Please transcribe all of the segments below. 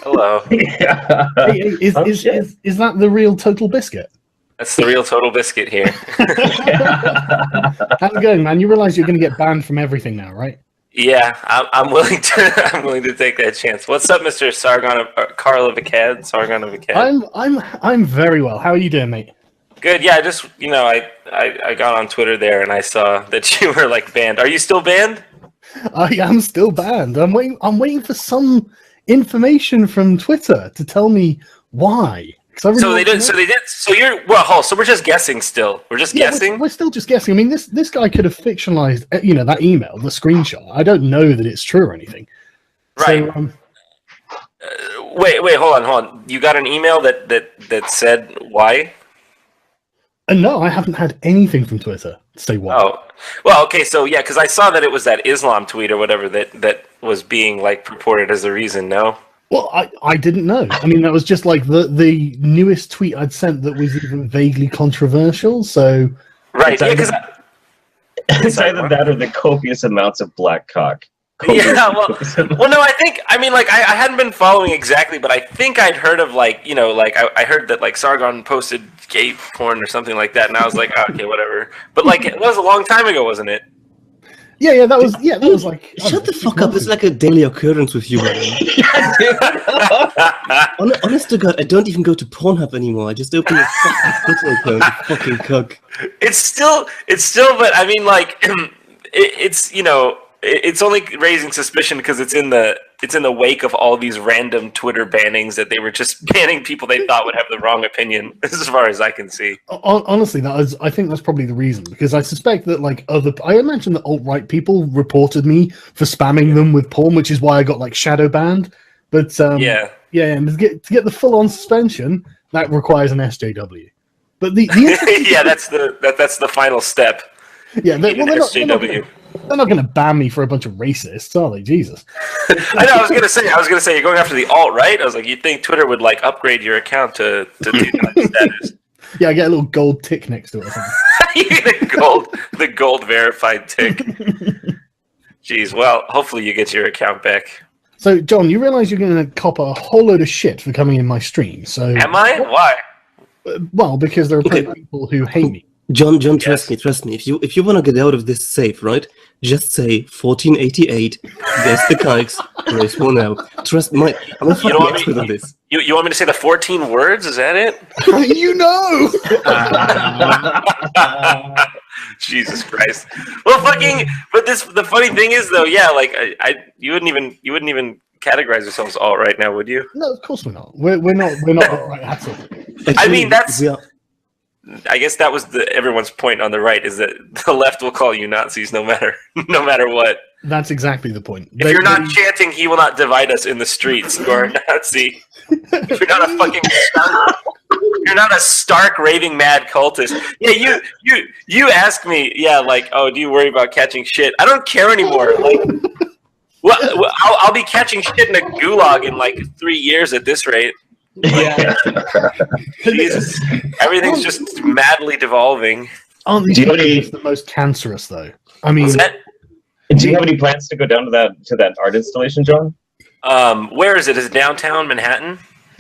Hello. Yeah. Hey, is shit. that the real Total Biscuit? That's the real Total Biscuit here. How's it going, man? You realize you're going to get banned from everything now, right? Yeah, I'm willing to. I'm willing to take that chance. What's up, Mr. Sargon of Carl of Akkad? Sargon of Akkad. I'm very well. How are you doing, mate? Good. Yeah, I just I got on Twitter there and I saw that you were like banned. Are you still banned? I am still banned. I'm waiting for some information from Twitter to tell me why. So they did. So you're well. So we're just guessing still. We're just guessing. We're still just guessing. I mean, this guy could have fictionalized, that email, the screenshot. I don't know that it's true or anything. Right. So, wait. Hold on. You got an email that said why? No, I haven't had anything from Twitter to say why. Oh, well, okay. So yeah, because I saw that it was that Islam tweet or whatever that was being like purported as the reason. No. Well, I didn't know. I mean, that was just like the newest tweet I'd sent that was even vaguely controversial. So, right, yeah, because it's either that or the copious amounts of black cock. Yeah, well, no, I mean, like, I hadn't been following exactly, but I think I'd heard of, like, I heard that, like, Sargon posted gay porn or something like that, and I was like, oh, okay, whatever. But, like, it was a long time ago, wasn't it? Yeah, that was like... Shut the fuck up, it's like a daily occurrence with you, man. Honest to God, I don't even go to Pornhub anymore, I just open a fucking Twitter account, you fucking cuck. It's still, but, I mean, like, it's only raising suspicion because it's in the wake of all these random Twitter bannings that they were just banning people they thought would have the wrong opinion, as far as I can see. Honestly, I think that's probably the reason, because I suspect that I imagine that alt-right people reported me for spamming them with porn, which is why I got like shadow banned. But and to get the full-on suspension, that requires an SJW. But yeah, that's the final step. Yeah, they're not going to ban me for a bunch of racists, are they? Jesus. I know. I was going to say you're going after the alt, right? I was like, you'd think Twitter would like upgrade your account to do that status. Yeah, I get a little gold tick next to it or something. You get the gold verified tick. Jeez. Well, hopefully you get your account back. So, John, you realize you're going to cop a whole load of shit for coming in my stream. So, am I? Why? Well, because there are people who hate me. John, trust me. If you want to get out of this safe, right? Just say 1488. Guess the kikes. Race one out. Trust me. I'm a fucking expert on this. You want me to say the 14 words? Is that it? You know. Jesus Christ. Well, but the funny thing is though, yeah, like you wouldn't even categorize yourselves all right now, would you? No, of course we're not. We're not all right at all. Actually, I mean, I guess that was everyone's point on the right, is that the left will call you Nazis no matter what. That's exactly the point. If you're not chanting, he will not divide us in the streets, you are a Nazi. If you're not a fucking you're not a stark raving mad cultist. Yeah, you ask me, yeah, like, oh, do you worry about catching shit? I don't care anymore. Like, well, I'll be catching shit in a gulag in like 3 years at this rate. Yeah. Jesus. Everything's just madly devolving. Aren't these the most cancerous, though? I mean, do you have any plans to go down to that art installation, John? Where is it? Is it downtown Manhattan?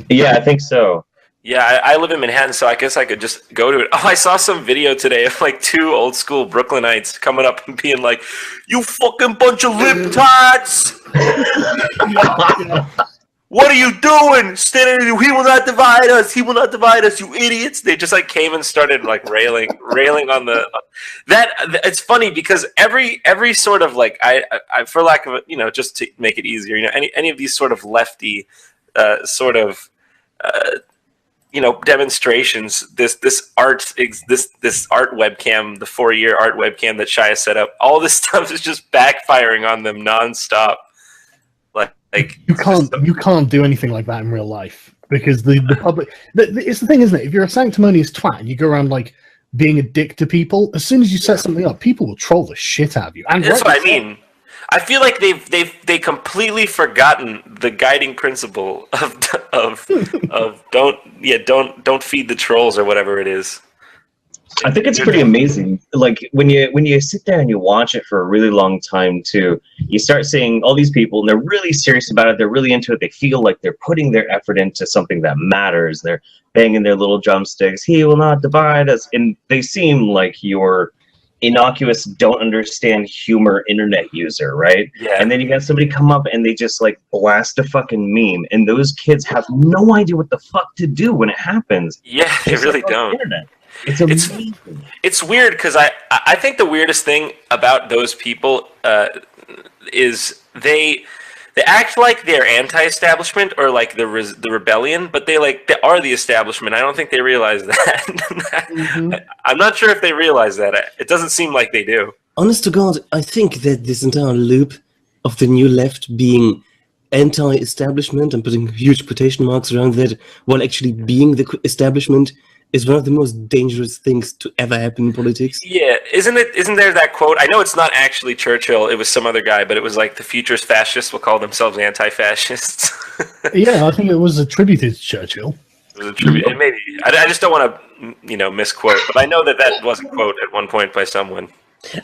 Yeah, I think so. Yeah, I live in Manhattan, so I guess I could just go to it. Oh, I saw some video today of like 2 old school Brooklynites coming up and being like, "You fucking bunch of libtards! What are you doing? He will not divide us. He will not divide us, you idiots!" They just like came and started like railing on that. It's funny because every sort of like I for lack of just to make it easier, any of these sort of lefty demonstrations, this art webcam, the 4-year art webcam that Shia set up, all this stuff is just backfiring on them nonstop. Like you can't do anything like that in real life, because the public. It's the thing, isn't it? If you're a sanctimonious twat and you go around like being a dick to people, as soon as you set something up, people will troll the shit out of you. And that's what I mean. I feel like they've completely forgotten the guiding principle of don't feed the trolls or whatever it is. I think it's pretty amazing. Like when you sit there and you watch it for a really long time too, you start seeing all these people and they're really serious about it. They're really into it. They feel like they're putting their effort into something that matters. They're banging their little drumsticks. He will not divide us. And they seem like your innocuous, don't understand humor internet user, right? Yeah. And then you got somebody come up and they just like blast a fucking meme, and those kids have no idea what the fuck to do when it happins. Yeah, they really don't. Internet. It's amazing. It's weird because I think the weirdest thing about those people is they act like they're anti-establishment or like the rebellion, but they are the establishment. I don't think they realize that. Mm-hmm. I'm not sure if they realize that. It doesn't seem like they do. Honest to God, I think that this entire loop of the new left being anti-establishment and putting huge quotation marks around that while actually being the establishment is one of the most dangerous things to ever happen in politics. Yeah, isn't there that quote? I know it's not actually Churchill, it was some other guy, but it was like the future's fascists will call themselves anti-fascists. Yeah, I think it was attributed to Churchill. It was attributed, maybe. I just don't want to, misquote, but I know that was a quote at one point by someone.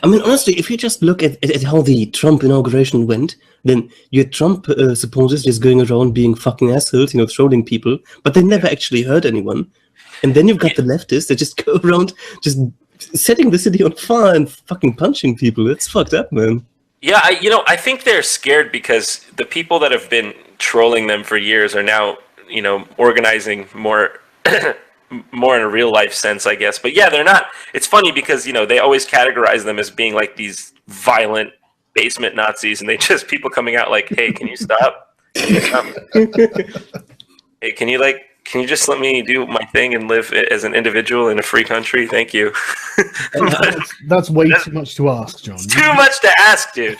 I mean, honestly, if you just look at how the Trump inauguration went, then you had Trump supporters just going around being fucking assholes, trolling people, but they never actually hurt anyone. And then you've got the leftists that just go around just setting the city on fire and fucking punching people. It's fucked up, man. Yeah, I think they're scared because the people that have been trolling them for years are now, organizing more more in a real life sense, I guess. But yeah, they're not. It's funny because, they always categorize them as being like these violent basement Nazis, and people coming out like, hey, can you stop? Hey, can you just let me do my thing and live as an individual in a free country? Thank you. That's way too much to ask, John. It's too much to ask, dude.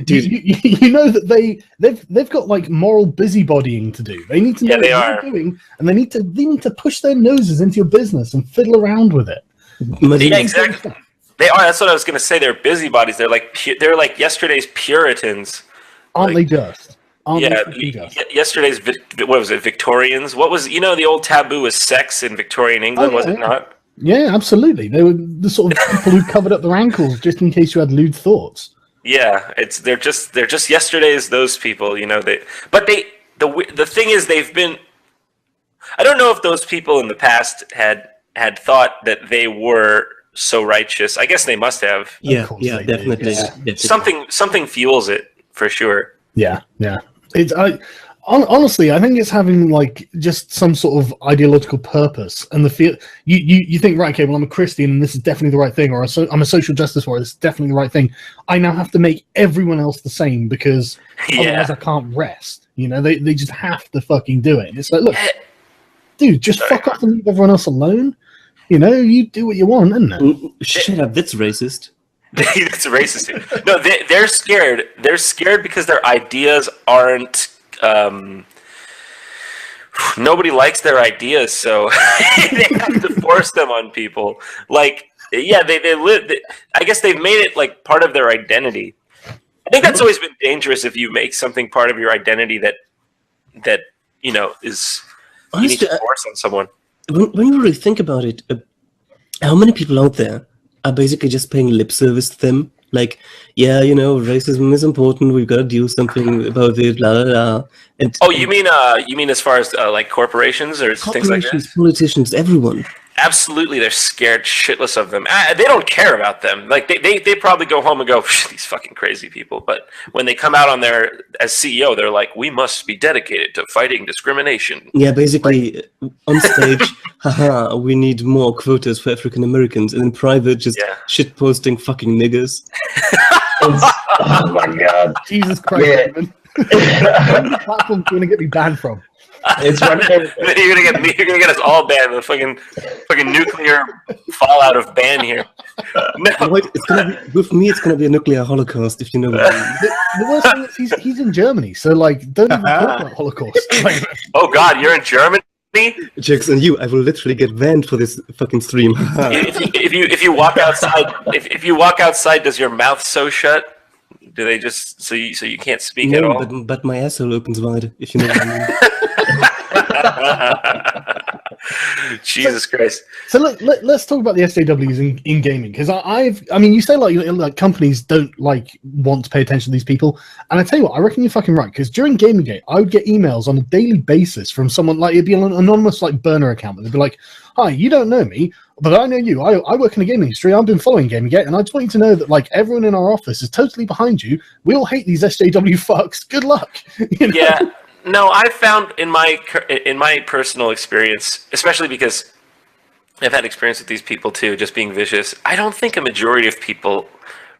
Dude, you know that they've got like moral busybodying to do. They need to know what they're doing, and they need to push their noses into your business and fiddle around with it. Yeah, exactly. They are. That's what I was going to say. They're busybodies. They're like yesterday's Puritans. Aren't they just? Yesterday's what was it? Victorians. What was the old taboo was sex in Victorian England? Was it not? Yeah, absolutely. They were the sort of people who covered up their ankles just in case you had lewd thoughts. Yeah, they're just yesterday's those people. The thing is they've been. I don't know if those people in the past had thought that they were so righteous. I guess they must have. Yeah, definitely. Yeah. Something fuels it for sure. Yeah. Honestly, I think it's having like just some sort of ideological purpose, and the feel you think, right, okay, well, I'm a Christian and this is definitely the right thing, or I'm a social justice warrior, this is definitely the right thing. I now have to make everyone else the same because otherwise I can't rest. They just have to fucking do it. And it's like, look, dude, just fuck off and leave everyone else alone. You do what you want, isn't it? Shut up, that's racist. That's racist. No, they're scared. They're scared because their ideas aren't. Nobody likes their ideas, so they have to force them on people. Like, yeah, they live. I guess they've made it like part of their identity. I think that's always been dangerous if you make something part of your identity that is you need to force on someone. When you really think about it, how many people out there are basically just paying lip service to them? Like, yeah, racism is important. We've got to do something about it. Blah blah blah. And, you mean as far as like corporations or things like that? Politicians, everyone. Absolutely, they're scared shitless of them. They don't care about them. Like they probably go home and go, these fucking crazy people. But when they come out on their as CEO, they're like, we must be dedicated to fighting discrimination. Yeah, basically on stage, haha, we need more quotas for African Americans, and in private, just shit posting fucking niggers. Oh my god, Jesus Christ, man. What platform do you want to get me banned from? It's you're gonna get us all banned. The fucking nuclear fallout of ban here. No. Wait, with me, it's gonna be a nuclear holocaust, if you know what I mean. The worst thing is he's in Germany, so like, don't even talk about Holocaust. Oh God, you're in Germany? Jackson, I will literally get banned for this fucking stream. if you walk outside, if you walk outside, does your mouth sew shut? Do they just so you can't speak at all? But my asshole opens wide, if you know what I mean. Jesus Christ. So let's talk about the SJWs in gaming, because I mean, you say like companies don't like want to pay attention to these people, and I tell you what, I reckon you're fucking right. Because during Gamergate, I would get emails on a daily basis from someone, like it'd be an anonymous like burner account, they'd be like, "Hi, you don't know me, but I know you. I work in the gaming industry. I've been following Gamergate, and I just want you to know that like everyone in our office is totally behind you. We all hate these SJW fucks. Good luck." You know? Yeah. No, I found in my personal experience, especially because I've had experience with these people too, just being vicious. I don't think a majority of people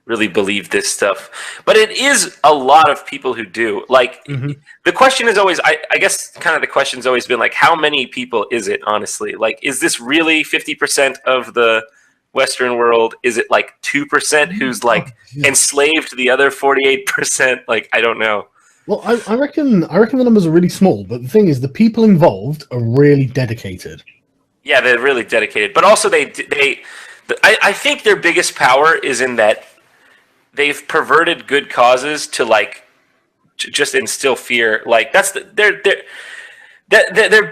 really believe this stuff, but it is a lot of people who do. Like, the question is always, I guess, kind of the question's always been like, how many people is it? Honestly, like, is this really 50% of the Western world? Is it like 2% who's like enslaved to the other 48%? Like, I don't know. Well, I reckon the numbers are really small, but the thing is, the people involved are really dedicated. Yeah, they're really dedicated, but also I think their biggest power is in that they've perverted good causes to like just instill fear. Like that's their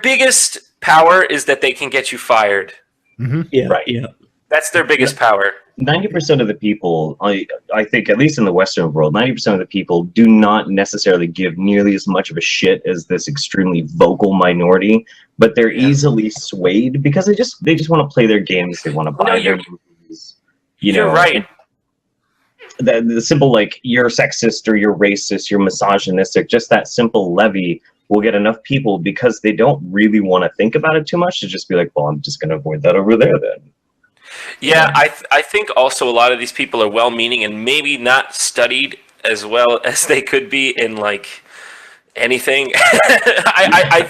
biggest power is that they can get you fired. Yeah, right. Yeah, that's their biggest power. 90% of the people, I think, at least in the Western world, 90% of the people do not necessarily give nearly as much of a shit as this extremely vocal minority, but they're easily swayed because they just want to play their games. They want to buy their movies. You're right. The simple, like, you're sexist or you're racist, you're misogynistic, just that simple levy will get enough people because they don't really want to think about it too much to just be like, well, I'm just going to avoid that over there then. Yeah, I think also a lot of these people are well-meaning and maybe not studied as well as they could be in like anything. I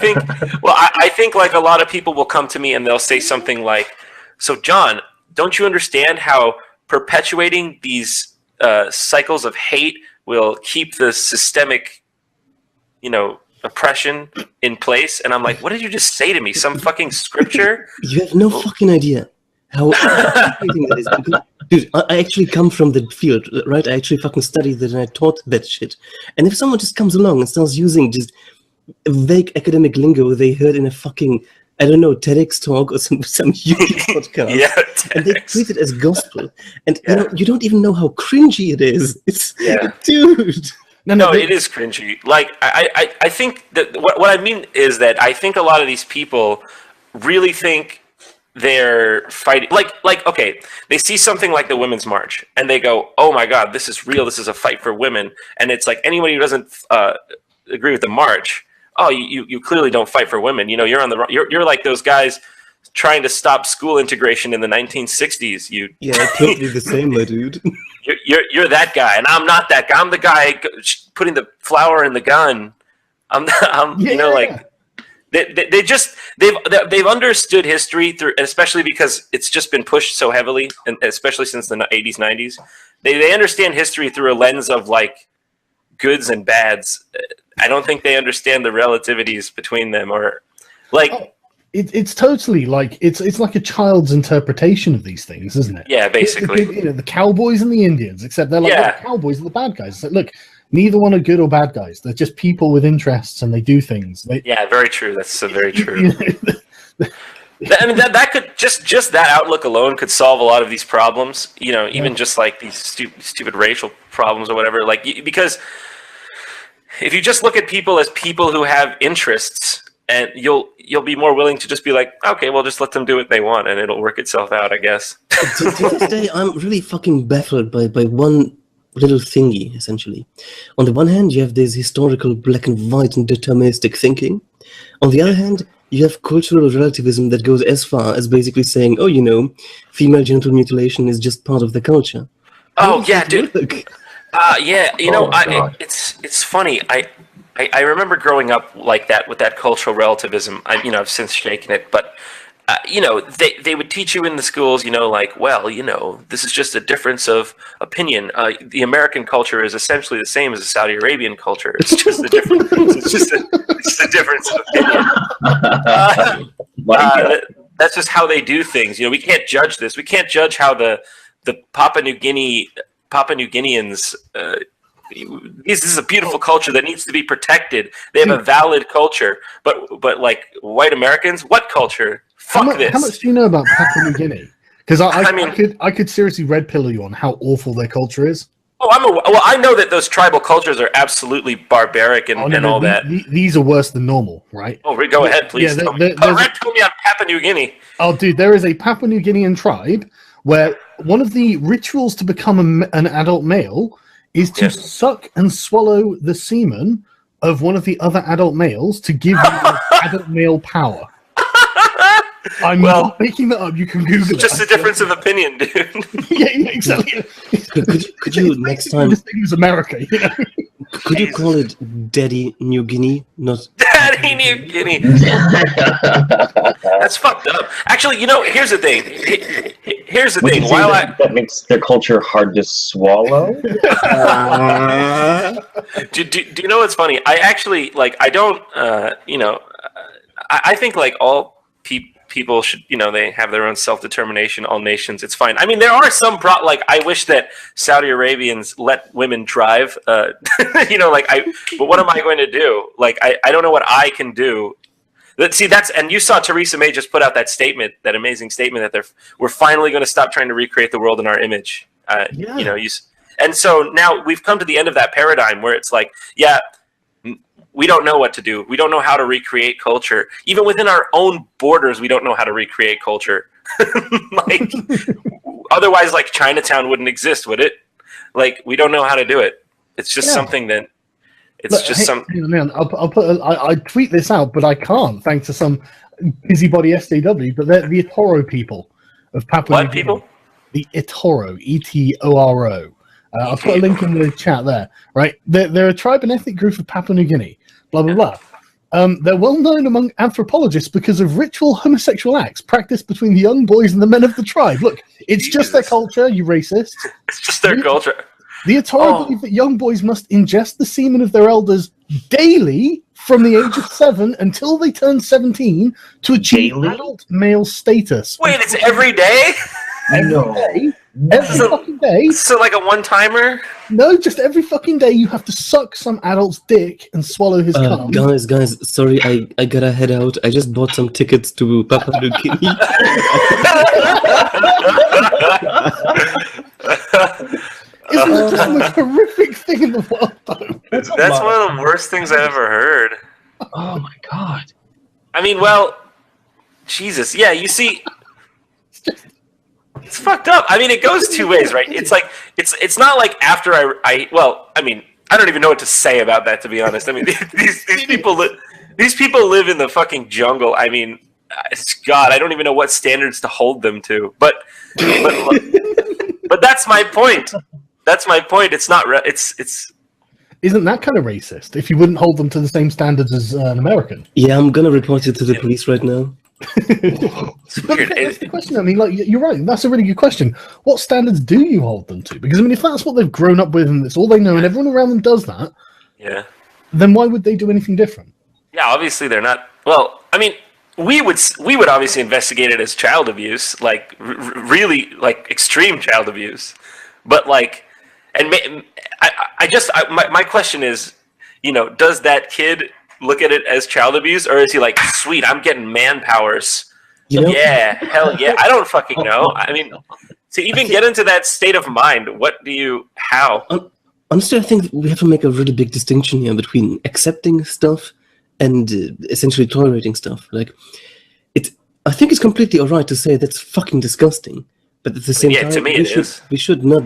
think like a lot of people will come to me and they'll say something like, "So John, don't you understand how perpetuating these cycles of hate will keep the systemic, oppression in place?" And I'm like, "What did you just say to me? Some fucking scripture?" You have no fucking idea how frustrating that is. Because, dude, I actually come from the field, right? I actually fucking studied that and I taught that shit. And if someone just comes along and starts using just vague academic lingo they heard in a fucking, I don't know, TEDx talk or some YouTube podcast, and they treat it as gospel, and you don't even know how cringy it is. It's dude. No, it is cringy. Like I think that what I mean is that I think a lot of these people really think they're fighting, like okay, they see something like the Women's March and they go, "Oh my God, this is real. This is a fight for women." And it's like anybody who doesn't agree with the march, oh, you clearly don't fight for women. You're on the you're like those guys trying to stop school integration in the 1960s. Yeah, totally the same, my dude. You're that guy, and I'm not that guy. I'm the guy putting the flour in the gun. They've understood history through, especially because it's just been pushed so heavily, and especially since the 80s, 90s. They understand history through a lens of like goods and bads. I don't think they understand the relativities between them, or like. It's totally like it's like a child's interpretation of these things, isn't it? Yeah, basically. The cowboys and the Indians, except they're like the cowboys and the bad guys. It's like, look, neither one are good or bad guys. They're just people with interests, and they do things. Yeah, very true. That's so very true. I mean, that could just that outlook alone could solve a lot of these problems. Even just like these stupid racial problems or whatever. Like because if you just look at people as people who have interests, and you'll be more willing to just be like, okay, well, just let them do what they want, and it'll work itself out, I guess. To this day, I'm really fucking baffled by one little thingy, essentially. On the one hand, you have this historical black and white and deterministic thinking. On the other hand, you have cultural relativism that goes as far as basically saying, oh, female genital mutilation is just part of the culture. Oh, yeah, dude. It's funny. I remember growing up like that with that cultural relativism. I've since shaken it, but they would teach you in the schools, like, well, this is just a difference of opinion. The American culture is essentially the same as the Saudi Arabian culture. It's just a difference. It's just a difference of opinion. That's just how they do things. We can't judge this. We can't judge how the Papua New Guineans this is a beautiful culture that needs to be protected. They have a valid culture, but like white Americans, what culture? Fuck this. How much do you know about Papua New Guinea? Because I could seriously red pill you on how awful their culture is. Oh, I know that those tribal cultures are absolutely barbaric and all that. These are worse than normal, right? Oh, go ahead, please. Yeah, red pill me on Papua New Guinea. Oh, dude, there is a Papua New Guinean tribe where one of the rituals to become an adult male is to suck and swallow the semen of one of the other adult males to give you adult male power. I'm not making that up. You can Google it. Just a difference of opinion, dude. yeah, exactly. Could you next time? This thing is America. You know? Could you call it Daddy New Guinea? Not Daddy New Guinea. That's fucked up. Actually, here's the thing. Here's the thing. That makes their culture hard to swallow. Do you know what's funny? I actually I don't. I think like all people should, they have their own self-determination, all nations, it's fine. I mean, there are some I wish that Saudi Arabians let women drive, but what am I going to do? I don't know what I can do. And you saw Theresa May just put out that statement, that amazing statement that we're finally going to stop trying to recreate the world in our image. And so now we've come to the end of that paradigm where it's we don't know what to do. We don't know how to recreate culture. Even within our own borders, we don't know how to recreate culture. Otherwise, Chinatown wouldn't exist, would it? We don't know how to do it. It's just something that. Man, I tweet this out, but I can't, thanks to some busybody SJW. But they're the Etoro people of Papua New Guinea. What people? The Etoro, Etoro. I'll put a link in the chat there. Right, they're a tribe and ethnic group of Papua New Guinea. Blah blah blah. They're well known among anthropologists because of ritual homosexual acts practiced between the young boys and the men of the tribe. Look, it's just their culture, you racist. It's just their culture. The Etoro believe that young boys must ingest the semen of their elders daily from the age of 7 until they turn 17 to achieve adult male status. Wait, it's every day? Every day. Every fucking day. So like a one-timer? No, just every fucking day you have to suck some adult's dick and swallow his cum. Guys, sorry, I gotta head out. I just bought some tickets to Papua New Guinea. Isn't that just the most horrific thing in the world, though? That's one of the worst things I've ever heard. Oh my god. I mean, Jesus. Yeah, you see... It's fucked up. I mean, it goes two ways, right? It's it's not like after I don't even know what to say about that, to be honest. I mean, these people live in the fucking jungle. I mean, God, I don't even know what standards to hold them to. But that's my point. That's my point. It's not. It's. Isn't that kind of racist? If you wouldn't hold them to the same standards as an American? Yeah, I'm gonna report it to the police right now. That's the question. I mean, you're right. That's a really good question. What standards do you hold them to? Because I mean, if that's what they've grown up with and it's all they know, and everyone around them does that, then why would they do anything different? Yeah, obviously they're not. Well, I mean, we would obviously investigate it as child abuse, really extreme child abuse. But my question is, does that kid look at it as child abuse, or is he like, sweet, I'm getting man powers? Yeah, hell yeah. I don't fucking know. I mean, to even get into that state of mind, how? Honestly, I think we have to make a really big distinction here between accepting stuff and essentially tolerating stuff. I think it's completely alright to say that's fucking disgusting, but at the same time, to me we should not,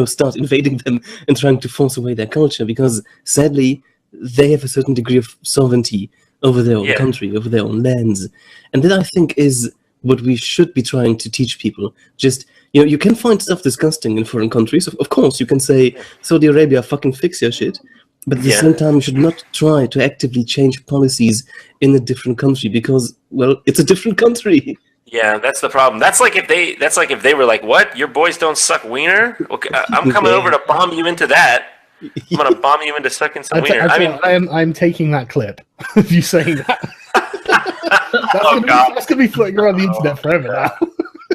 start invading them and trying to force away their culture, because sadly, they have a certain degree of sovereignty over their own country, over their own lands. And that, I think, is what we should be trying to teach people. Just, you can find stuff disgusting in foreign countries. Of course, you can say, Saudi Arabia, fucking fix your shit. But at the same time, you should not try to actively change policies in a different country because, well, it's a different country. Yeah, that's the problem. That's like if they were like, what? Your boys don't suck wiener? Okay, I'm coming over to bomb you into that. I'm gonna bomb you into sucking some wiener. I'm taking that clip of you saying that. That's gonna be floating around the internet forever now.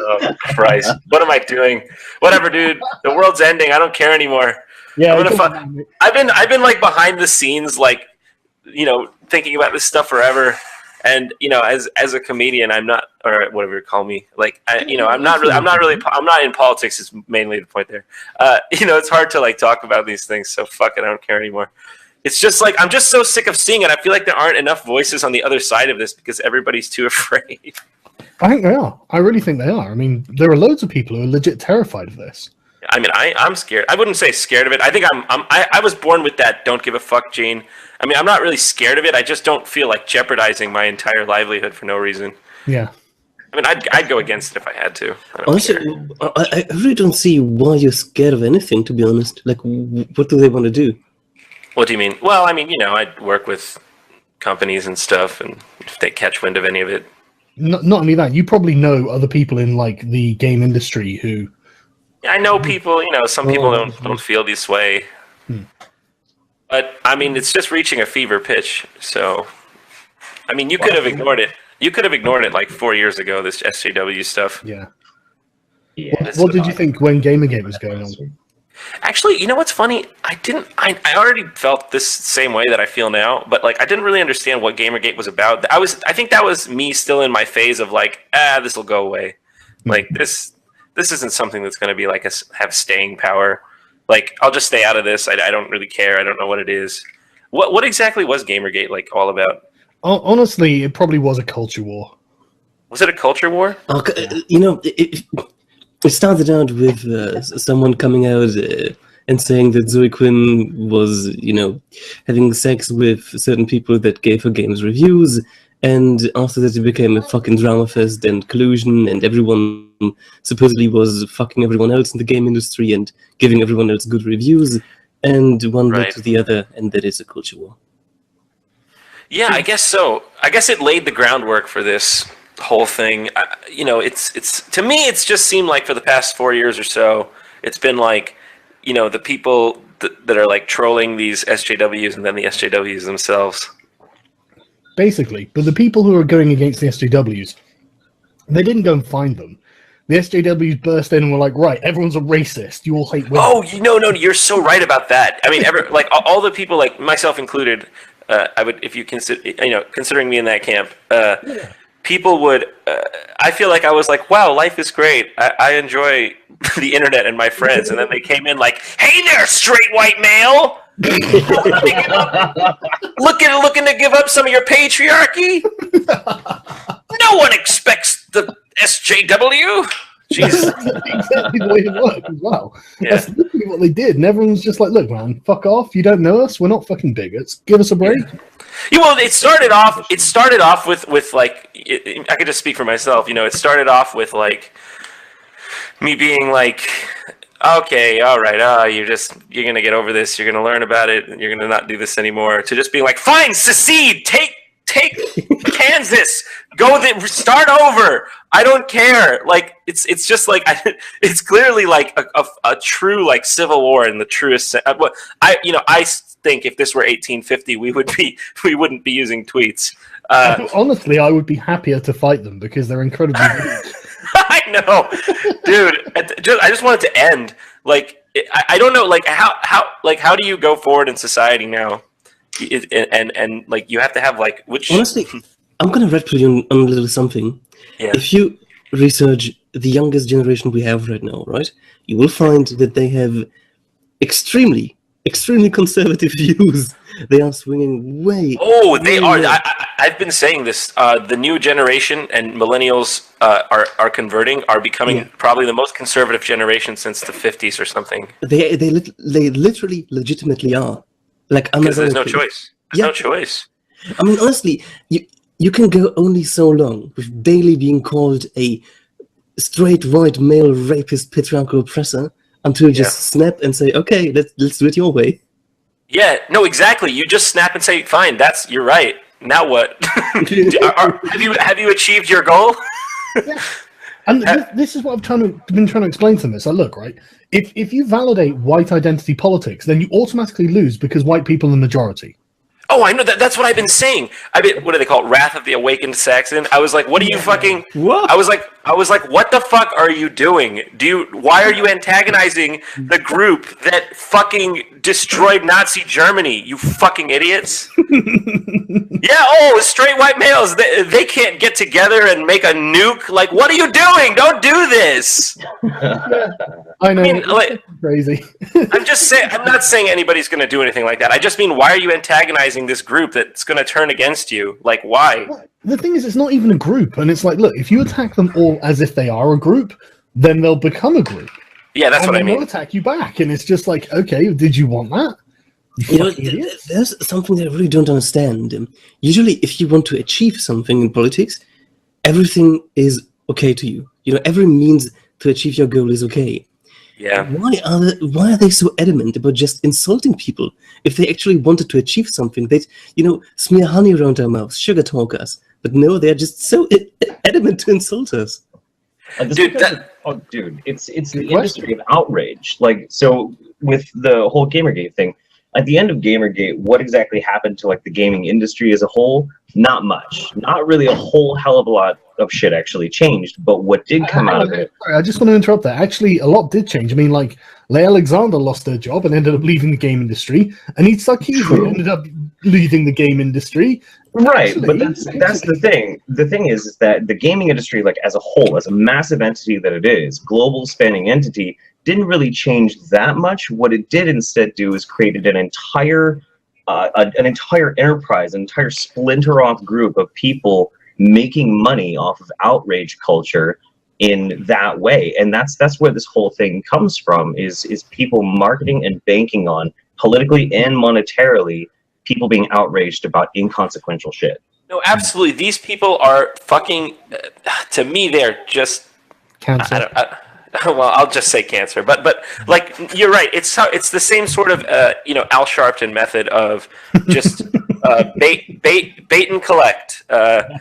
Oh Christ! What am I doing? Whatever, dude. The world's ending. I don't care anymore. Yeah, I've been like behind the scenes, like, you know, thinking about this stuff forever. And, you know, as a comedian, I'm not, or whatever you call me, like, I'm not in politics is mainly the point there. You know, it's hard to like talk about these things. So fuck it. I don't care anymore. It's just like, I'm just so sick of seeing it. I feel like there aren't enough voices on the other side of this because everybody's too afraid. I think they are. I really think they are. I mean, there are loads of people who are legit terrified of this. I mean, I'm scared. I wouldn't say scared of it. I think I was born with that don't give a fuck gene. I mean, I'm not really scared of it. I just don't feel like jeopardizing my entire livelihood for no reason. Yeah. I mean, I'd go against it if I had to. Honestly, I really don't see why you're scared of anything, to be honest. Like, what do they want to do? What do you mean? Well, I mean, you know, I work with companies and stuff, and if they catch wind of any of it. Not only that, you probably know other people in, like, the game industry who... I know people, you know, some people don't feel this way. But, I mean, it's just reaching a fever pitch. So, I mean, you could have ignored it. You could have ignored it like 4 years ago, this SJW stuff. Yeah. What did you think when Gamergate was going on? Actually, you know what's funny? I already felt this same way that I feel now, but like I didn't really understand what Gamergate was about. I think that was me still in my phase of like, this will go away. Like this isn't something that's going to be like have staying power. Like I'll just stay out of this. I don't really care. I don't know what it is. What exactly was Gamergate like all about? Honestly, it probably was a culture war. Was it a culture war? You know, it started out with someone coming out and saying that Zoe Quinn was, you know, having sex with certain people that gave her games reviews, and after that it became a fucking drama fest and collusion, and everyone supposedly was fucking everyone else in the game industry and giving everyone else good reviews, and one led to the other, and that is a culture war. Yeah, I guess so. I guess it laid the groundwork for this whole thing. You know, it's to me, it's just seemed like for the past 4 years or so, it's been like, you know, the people that are like trolling these SJWs and then the SJWs themselves. Basically, but the people who are going against the SJWs, they didn't go and find them. The SJWs burst in and were like, right, everyone's a racist. You all hate women. Oh, no, you're so right about that. I mean, like all the people, like myself included, I would, if you consider, you know, considering me in that camp, people would, I feel like I was like, wow, life is great. I enjoy the internet and my friends. And then they came in like, hey there, straight white male. looking to give up some of your patriarchy? No one expects the SJW. Jesus. That's exactly the way it worked as well. Yeah. That's literally what they did. And everyone's just like, look, man, fuck off. You don't know us. We're not fucking bigots. Give us a break. Yeah, well, it started off with like, I could just speak for myself. You know, it started off with like me being like, okay, all right, you're gonna get over this. You're gonna learn about it. And you're gonna not do this anymore. To just being like, fine, secede, take Kansas, start over. I don't care. Like it's just like it's clearly like a true like civil war in the truest sense. I think if this were 1850, we wouldn't be using tweets. Honestly, I would be happier to fight them because they're incredibly good. I know, dude. I just want it to end. Like I don't know. Like how do you go forward in society now? And like you have to have like which. Honestly, I'm gonna red pill you on a little something. Yeah. If you research the youngest generation we have right now, right, you will find that they have extremely conservative views. They are swinging way. Oh, they are. I've been saying this. The new generation and millennials are converting, are becoming probably the most conservative generation since the 50s or something. They literally, legitimately are. Like, because there's no choice. There's no choice. I mean, honestly, you can go only so long with daily being called a straight white male rapist patriarchal oppressor until you just snap and say, okay, let's do it your way. Yeah, no, exactly. You just snap and say, fine, you're right. Now what? Have you achieved your goal? Yeah. And this is what I've been trying to explain to them. It's like, look, right, if you validate white identity politics, then you automatically lose because white people are the majority. Oh, I know that's what I've been saying. What do they call it? Wrath of the Awakened Saxon. I was like, what are you fucking? What? I was like, I was like, what the fuck are you doing? Why are you antagonizing the group that fucking destroyed Nazi Germany, you fucking idiots? Straight white males, they can't get together and make a nuke. Like, what are you doing? Don't do this. I know. I mean, like, crazy. I'm not saying anybody's going to do anything like that. I just mean, why are you antagonizing this group that's going to turn against you? Like, why? The thing is, it's not even a group. And it's like, look, if you attack them all as if they are a group, then they'll become a group. Yeah, that's what I mean. They'll attack you back. And it's just like, okay, did you want that? There's something that I really don't understand. Usually, if you want to achieve something in politics, everything is okay to you. Every means to achieve your goal is okay. Yeah. Why are they so adamant about just insulting people? If they actually wanted to achieve something, they'd smear honey around their mouths, sugar talk us. But no, they're just so adamant to insult us. Dude, it's the industry of outrage. Like, so with the whole Gamergate thing, at the end of Gamergate, what exactly happened to like the gaming industry as a whole? Not much. Not really a whole hell of a lot of shit actually changed. But what did come out of it? Sorry, I just want to interrupt there. Actually, a lot did change. I mean, like, Leigh Alexander lost her job and ended up leaving the game industry, and Eat Sarkeesian ended up leaving the game industry. Right, actually, but that's the thing. The thing is that the gaming industry, like as a whole, as a massive entity that it is, global spanning entity, didn't really change that much. What it did instead do is created an entire enterprise, an entire splinter-off group of people making money off of outrage culture in that way. And that's where this whole thing comes from, is people marketing and banking on, politically and monetarily, people being outraged about inconsequential shit. No, absolutely. These people are fucking, to me, they're just... Cancer. Well, I'll just say cancer, but like you're right. It's the same sort of Al Sharpton method of just bait and collect. I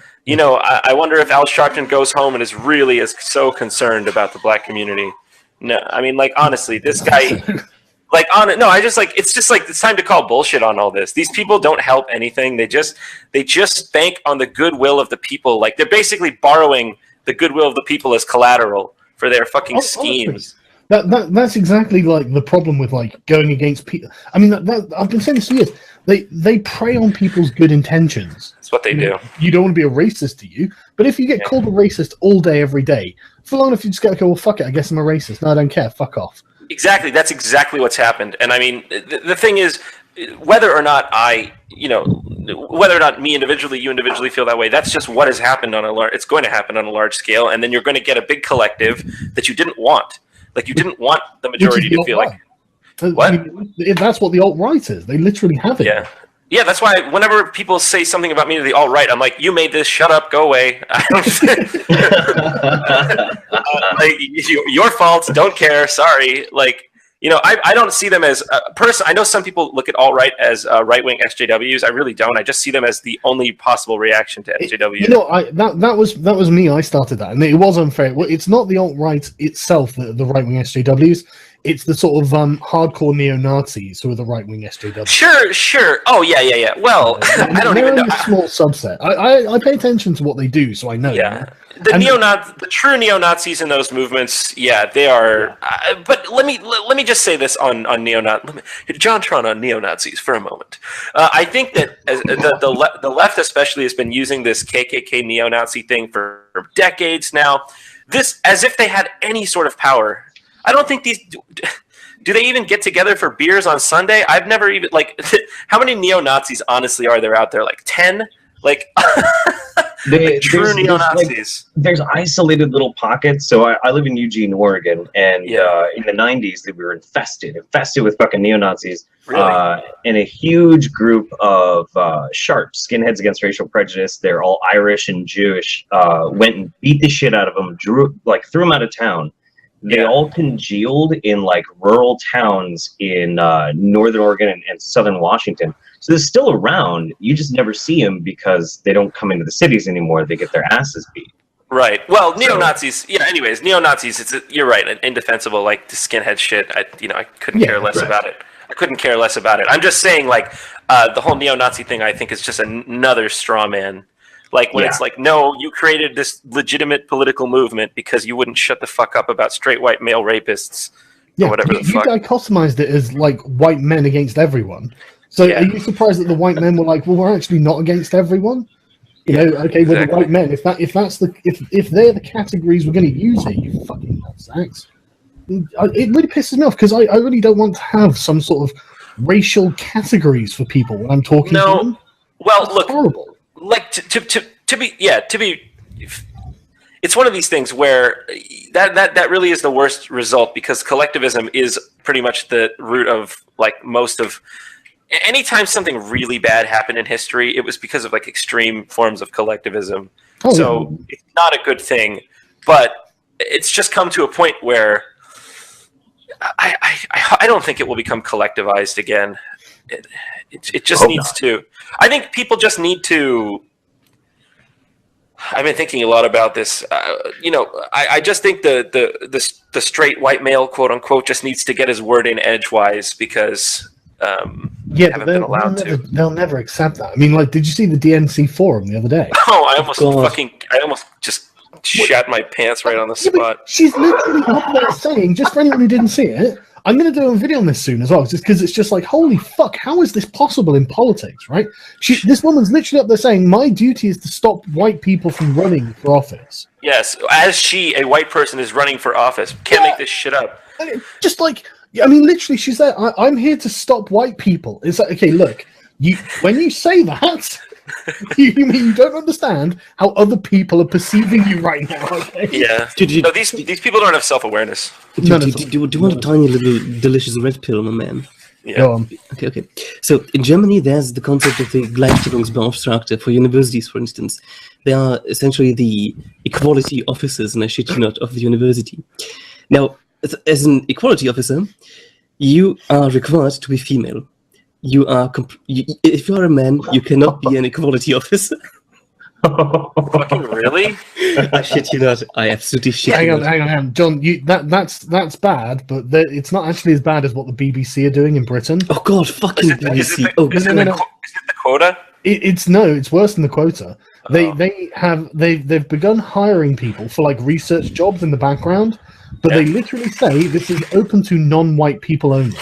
wonder if Al Sharpton goes home and is so concerned about the black community. No, I mean, like, honestly, this guy, like, it's time to call bullshit on all this. These people don't help anything. They just bank on the goodwill of the people. Like, they're basically borrowing the goodwill of the people as collateral for their fucking schemes. That's exactly like the problem with like going against people. I mean, I've been saying this for years. They prey on people's good intentions. That's what they do. You don't want to be a racist to you, but if you get called a racist all day, every day, for long enough, you just go, well, fuck it, I guess I'm a racist. No, I don't care. Fuck off. Exactly. That's exactly what's happened. And I mean, the thing is, whether or not me individually, you individually feel that way, that's just what has happened it's going to happen on a large scale, and then you're going to get a big collective that you didn't want. Like, you didn't want the majority to feel like... What? I mean, that's what the alt-right is. They literally have it. Yeah, that's why whenever people say something about me to the alt-right, I'm like, you made this, shut up, go away. Like, your fault, don't care, sorry. Like, I don't see them as I know some people look at alt-right as right-wing SJWs. I really don't. I just see them as the only possible reaction to SJWs. That was me. I started that, and it was unfair. Well, it's not the alt-right itself, the right-wing SJWs. It's the sort of hardcore neo-Nazis who are the right-wing SJWs. Sure. Oh, yeah. Well, I don't even know. They're a small subset. I pay attention to what they do, so I know. Yeah. The true neo-Nazis in those movements, yeah, they are. But let me just say this on neo-Nazi, JonTron on neo-Nazis for a moment. I think that the left especially has been using this KKK neo-Nazi thing for decades now. This as if they had any sort of power. I don't think these. Do they even get together for beers on Sunday? I've never even how many neo-Nazis honestly are there out there? Like 10? Like. True neo-Nazis. There's isolated little pockets. So I live in Eugene, Oregon, and in the 90s, we were infested with fucking neo-Nazis. Really? And a huge group of sharps, skinheads against racial prejudice. They're all Irish and Jewish. Went and beat the shit out of them, threw them out of town. They all congealed in like rural towns in northern Oregon and southern Washington. So they're still around. You just never see them because they don't come into the cities anymore. They get their asses beat. Right. Well, neo-Nazis. Yeah. Anyways, neo-Nazis. You're right. Indefensible. Like the skinhead shit. I couldn't care less about it. I couldn't care less about it. I'm just saying, like, the whole neo-Nazi thing. I think is just another straw man. Like when it's like, no, you created this legitimate political movement because you wouldn't shut the fuck up about straight white male rapists. Yeah, or whatever the fuck. You dichotomized it as like white men against everyone. So are you surprised that the white men were like, well, we're actually not against everyone? You know, okay, we're the white men. If they're the categories we're going to use here, you fucking nutsacks. It really pisses me off because I really don't want to have some sort of racial categories for people when I'm talking to them. Well, That's look, horrible. Like to be, it's one of these things where that really is the worst result, because collectivism is pretty much the root of like most of. Anytime something really bad happened in history, it was because of like extreme forms of collectivism. So it's not a good thing, but it's just come to a point where I don't think it will become collectivized again. It just needs to. I think people just need to. I've been thinking a lot about this. I just think the straight white male, quote unquote, just needs to get his word in edgewise, because. But they'll never accept that. I mean, like, did you see the DNC forum the other day? Oh, I almost just shat my pants right on the spot. She's literally up there saying, just for anyone who didn't see it, I'm going to do a video on this soon as well, just because it's just like, holy fuck, how is this possible in politics, right? This woman's literally up there saying, my duty is to stop white people from running for office. Yes, as she, a white person, is running for office. Can't make this shit up. Just like... I mean, literally, she's there. I'm here to stop white people. It's like, okay, look, when you say that, you don't understand how other people are perceiving you right now. Okay? Yeah. These people don't have self-awareness. Do you want a tiny little delicious red pill, my man? Yeah. Go on. Okay. So in Germany, there's the concept of the Gleichstellungsbeauftragte for universities, for instance. They are essentially the equality officers, and I shit you not, of the university. Now, as an equality officer, you are required to be female. If you are a man, you cannot be an equality officer. Fucking really? I shit you not. I absolutely shit you not. Hang on, John. That's bad, but it's not actually as bad as what the BBC are doing in Britain. Oh God, fucking BBC! Is it the quota? It's worse than the quota. They've begun hiring people for like research jobs in the background. But they literally say this is open to non-white people only.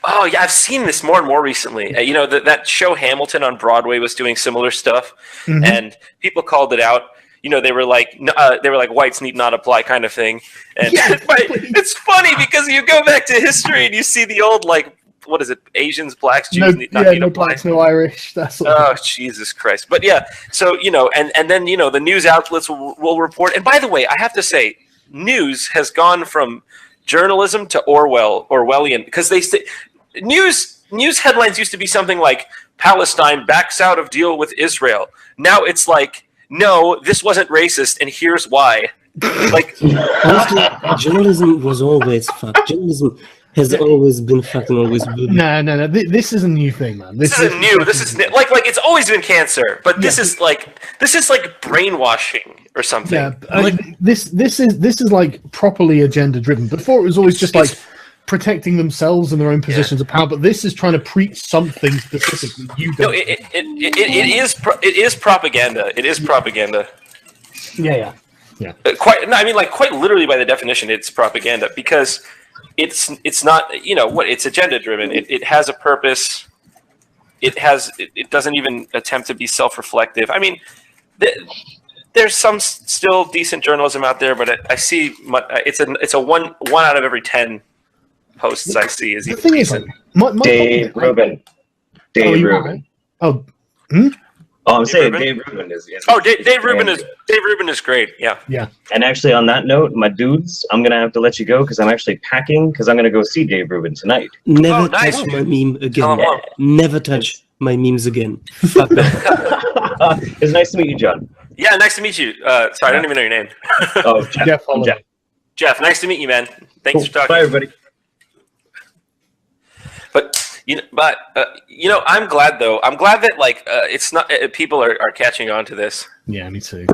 Oh yeah, I've seen this more and more recently. That show Hamilton on Broadway was doing similar stuff, and people called it out. They were like whites need not apply kind of thing. And it's funny because you go back to history and you see the old what is it? Asians, blacks, Jews need not apply. Blacks, no Irish. That's Jesus Christ! But yeah, so and then the news outlets will report. And by the way, I have to say, news has gone from journalism to Orwellian, because they say news headlines used to be something like Palestine backs out of deal with Israel. Now it's like, no, this wasn't racist, and here's why. Like, honestly, journalism was always fucked. Journalism has always been fucked and always been. No. This is a new thing, man. This is new. This is like it's always been cancer, but this is like brainwashing or something. Yeah, this is like properly agenda driven. Before it was always just like protecting themselves and their own positions of power, but this is trying to preach something specifically. It is propaganda. It is propaganda. Yeah. Quite literally by the definition, it's propaganda, because it's not, it's agenda driven. It has a purpose. It doesn't even attempt to be self-reflective. I mean, there's some still decent journalism out there, but I see it's a one out of every 10 posts I see is even decent. Dave Rubin. Dave Rubin. Oh, I'm saying Dave Rubin is. Dave Rubin is great. Yeah. And actually, on that note, my dudes, I'm gonna have to let you go because I'm actually packing because I'm gonna go see Dave Rubin tonight. Never touch my meme again. Never touch my memes again. Fuck that. It's nice to meet you, John. Yeah, nice to meet you. Sorry, I don't even know your name. Oh, Jeff. Jeff, nice to meet you, man. Thanks for talking. Bye, everybody. I'm glad though. I'm glad that it's not people are catching on to this. Yeah, me too.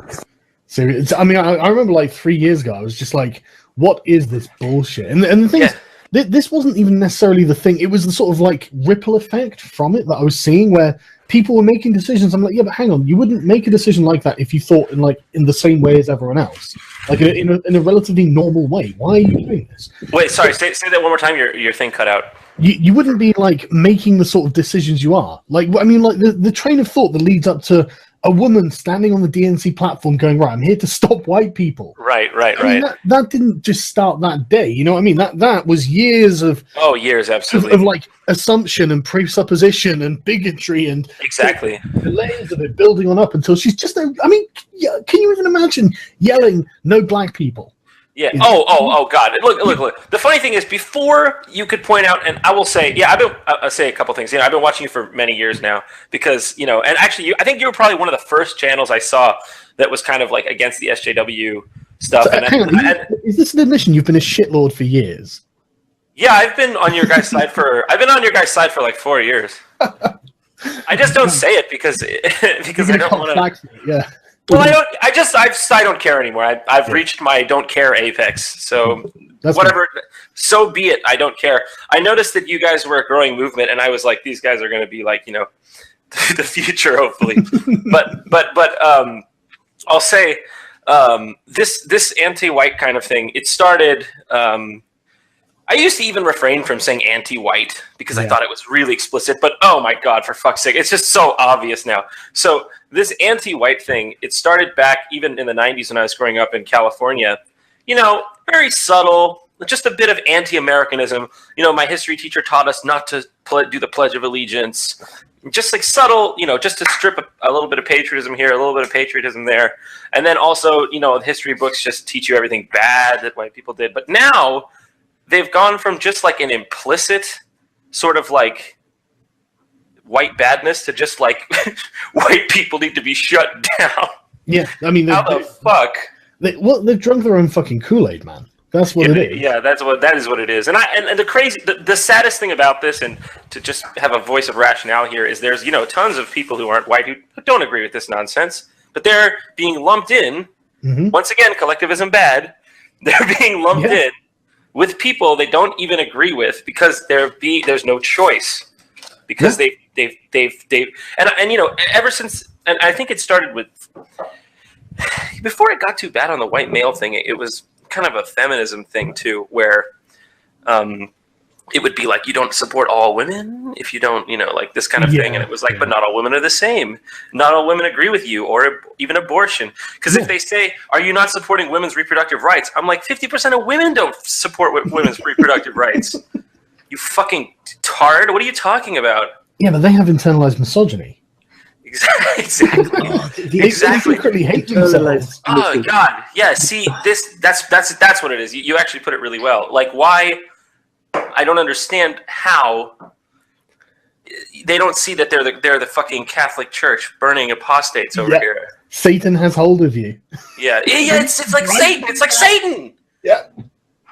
So I remember 3 years ago, I was just like, "What is this bullshit?" And the thing is, this wasn't even necessarily the thing. It was the sort of ripple effect from it that I was seeing, where people were making decisions. I'm like, yeah, but hang on, you wouldn't make a decision like that if you thought in the same way as everyone else, like in a relatively normal way. Why are you doing this? Wait, sorry, say that one more time. Your thing cut out. You wouldn't be like making the sort of decisions you are. Like, I mean, like the train of thought that leads up to a woman standing on the DNC platform going, right, I'm here to stop white people. Right. I mean, that didn't just start that day. You know what I mean? That was years of absolutely of like assumption and presupposition and bigotry and exactly the layers of it building on up until she's just. I mean, can you even imagine yelling "No black people"? Yeah. Oh God. Look. The funny thing is, before you could point out, and I will say, I'll say a couple things. I've been watching you for many years now because, and actually, I think you were probably one of the first channels I saw that was kind of like against the SJW stuff. So, hang on, is this an admission? You've been a shitlord for years. Yeah, I've been on your guys' side for like 4 years. I just don't say it because I don't want to. Yeah. Well, I don't care anymore. I've reached my don't care apex. So whatever. Good. So be it. I don't care. I noticed that you guys were a growing movement, and I was like, these guys are going to be like, the future, hopefully. but I'll say this anti-white kind of thing. It started. I used to even refrain from saying anti-white because I thought it was really explicit, but oh my God, for fuck's sake, it's just so obvious now. So this anti-white thing, it started back even in the 90s when I was growing up in California, very subtle, just a bit of anti-Americanism. My history teacher taught us not to do the Pledge of Allegiance, just like subtle, just to strip a little bit of patriotism here, a little bit of patriotism there. And then also, the history books just teach you everything bad that white people did. But now they've gone from just like an implicit sort of like white badness to just like white people need to be shut down. Yeah, I mean, how the fuck? They've drunk their own fucking Kool-Aid, man. That's what it is. Yeah, that is what it is. And the saddest thing about this, and to just have a voice of rationale here, is there's tons of people who aren't white who don't agree with this nonsense, but they're being lumped in. Mm-hmm. Once again, collectivism bad. They're being lumped in with people they don't even agree with because there's no choice because they've ever since, and I think it started with before it got too bad on the white male thing. It was kind of a feminism thing too, where it would be like you don't support all women if you don't, like this kind of thing, and it was like, but not all women are the same. Not all women agree with you, or even abortion. Because if they say, "Are you not supporting women's reproductive rights?" I'm like, 50% of women don't support women's reproductive rights. You fucking tard! What are you talking about? Yeah, but they have internalized misogyny. Exactly. They secretly hate themselves. Oh God, yeah. See, that's what it is. You actually put it really well. Like, why? I don't understand how they don't see that they're the fucking Catholic Church burning apostates over here. Satan has hold of you. Yeah. It's like Satan. It's like Satan. Yeah.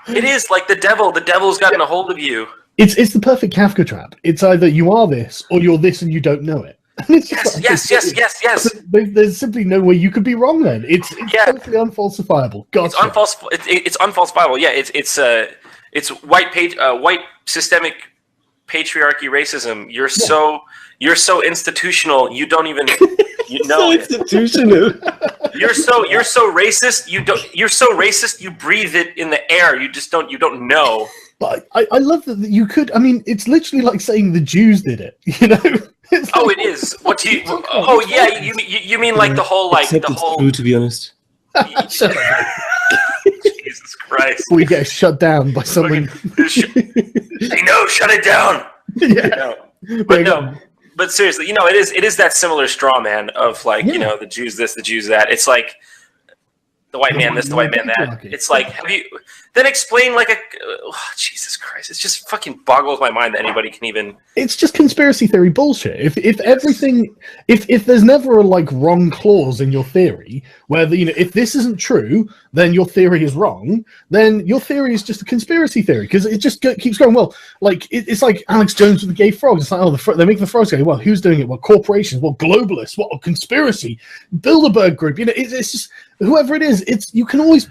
It is like the devil. The devil's gotten a hold of you. It's the perfect Kafka trap. It's either you are this or you're this and you don't know it. Yes. There's simply no way you could be wrong. Then it's totally unfalsifiable. Gotcha. It's unfalsifiable. Yeah. It's white systemic patriarchy racism. You're so institutional. You don't even so institutional. You're so racist. You're so racist. You breathe it in the air. You don't know. But I love that you could. I mean, it's literally like saying the Jews did it. It is. What do you? Oh yeah, you mean like the whole like Except the whole? True, to be honest. Shut up. Jesus Christ! We get shut down by someone. I know, shut it down. Yeah. But seriously, it is that similar straw man of like the Jews this, the Jews that. It's like the white man this, the white man that. It's like then explain like Jesus Christ! It just fucking boggles my mind that anybody can even. It's just conspiracy theory bullshit. If everything, if there's never a like wrong clause in your theory, where if this isn't true, then your theory is wrong. Then your theory is just a conspiracy theory because it just keeps going. Well, like it's like Alex Jones with the gay frogs. It's like they make the frogs gay. Well, who's doing it? Well, corporations. Well, globalists. What a conspiracy. Bilderberg Group. It's just whoever it is. You can always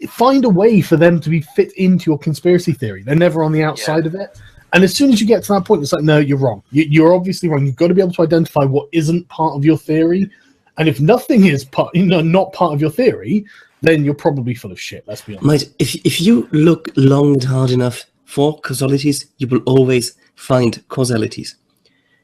find a way for them to be fit into your conspiracy theory. They're never on the outside of it. And as soon as you get to that point, it's like, no, you're wrong. You're obviously wrong. You've got to be able to identify what isn't part of your theory. And if nothing is not part of your theory, then you're probably full of shit. Let's be honest. Mate, if you look long and hard enough for causalities, you will always find causalities.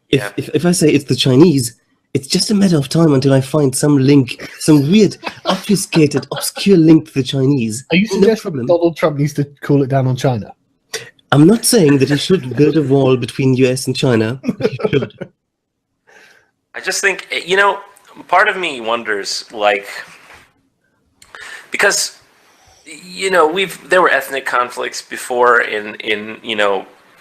If I say it's the Chinese, it's just a matter of time until I find some link, some weird, obfuscated, obscure link to the Chinese. Are you suggesting Donald Trump needs to call it down on China? I'm not saying that he should build a wall between US and China, but he should. I just think, part of me wonders, because, there were ethnic conflicts before in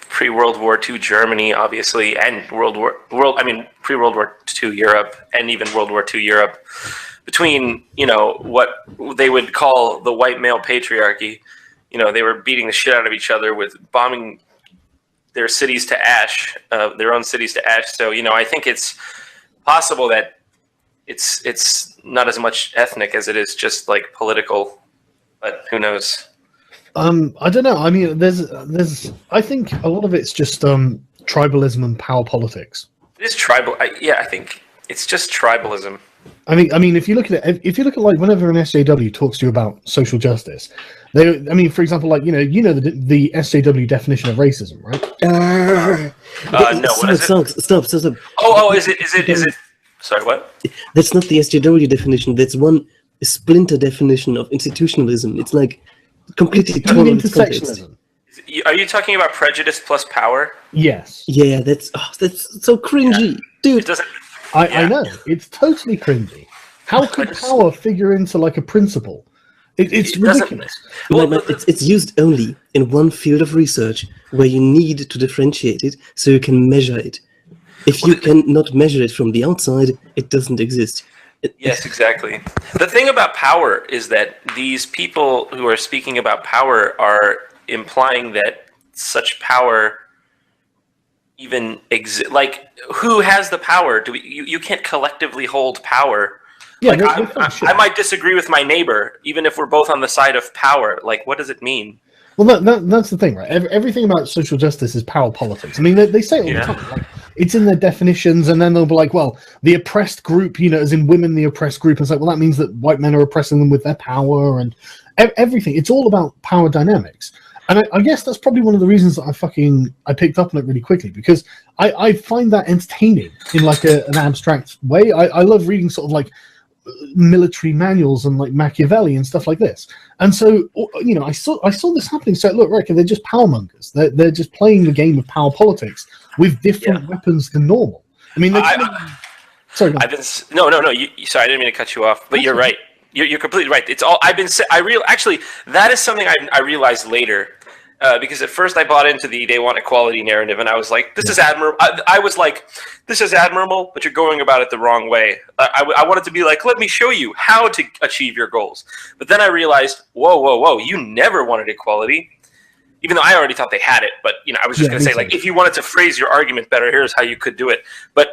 pre-World War II Germany, obviously, and pre-World War II Europe, and even World War II Europe, between, what they would call the white male patriarchy. They were beating the shit out of each other with bombing their cities to ash, their own cities to ash. So, I think it's possible that it's not as much ethnic as it is just like political, but who knows? I don't know. I mean, there's. I think a lot of it's just tribalism and power politics. It is tribal. I think it's just tribalism. I mean, if you look at it, like whenever an SJW talks to you about social justice, for example, like the SJW definition of racism, right? No, what is it? Stop. Oh, is it? Sorry, what? That's not the SJW definition. That's one splinter definition of institutionalism. It's like completely torn out of intersectionalism. Are you talking about prejudice plus power? Yes. Yeah, that's so cringy, dude. It doesn't. I know, it's totally cringy. How could power figure into like a principle? It's ridiculous. It's used only in one field of research where you need to differentiate it so you can measure it. If you cannot measure it from the outside, it doesn't exist. Yes, exactly. The thing about power is that these people who are speaking about power are implying that such power even exists. Like, who has the power? You can't collectively hold power. Yeah, like, I might disagree with my neighbor, even if we're both on the side of power. Like, what does it mean? Well, that's the thing, right? Everything about social justice is power politics. I mean, they say it all the time. Like, it's in their definitions, and then they'll be like, well, the oppressed group, as in women, the oppressed group. And it's like, well, that means that white men are oppressing them with their power and everything. It's all about power dynamics. And I guess that's probably one of the reasons that I picked up on it really quickly, because I find that entertaining in like an abstract way. I love reading sort of like military manuals and like Machiavelli and stuff like this. And so, I saw this happening. So look, Rick, they're just power mongers. They're just playing the game of power politics with different weapons than normal. I mean, sorry. No. Sorry, I didn't mean to cut you off, but you're right. You're completely right. It's all actually, that is something I realized later. Because at first I bought into they want equality narrative, and I was like, this is admirable. I was like, this is admirable, but you're going about it the wrong way. I wanted to be like, let me show you how to achieve your goals. But then I realized, whoa, you never wanted equality. Even though I already thought they had it, but I was just going to say, like, if you wanted to phrase your argument better, here's how you could do it. But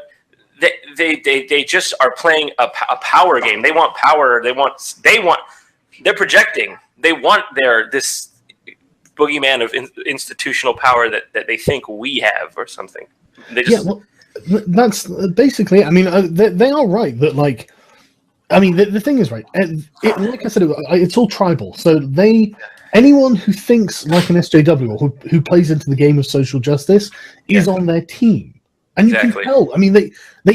they just are playing a power game. They want power. They're projecting. They want this boogeyman of institutional power that they think we have or something. That's basically. I mean, they are right that, like, I mean, the thing is, right. Like I said, it's all tribal. So anyone who thinks like an SJW or who plays into the game of social justice is on their team. And you can tell. I mean, they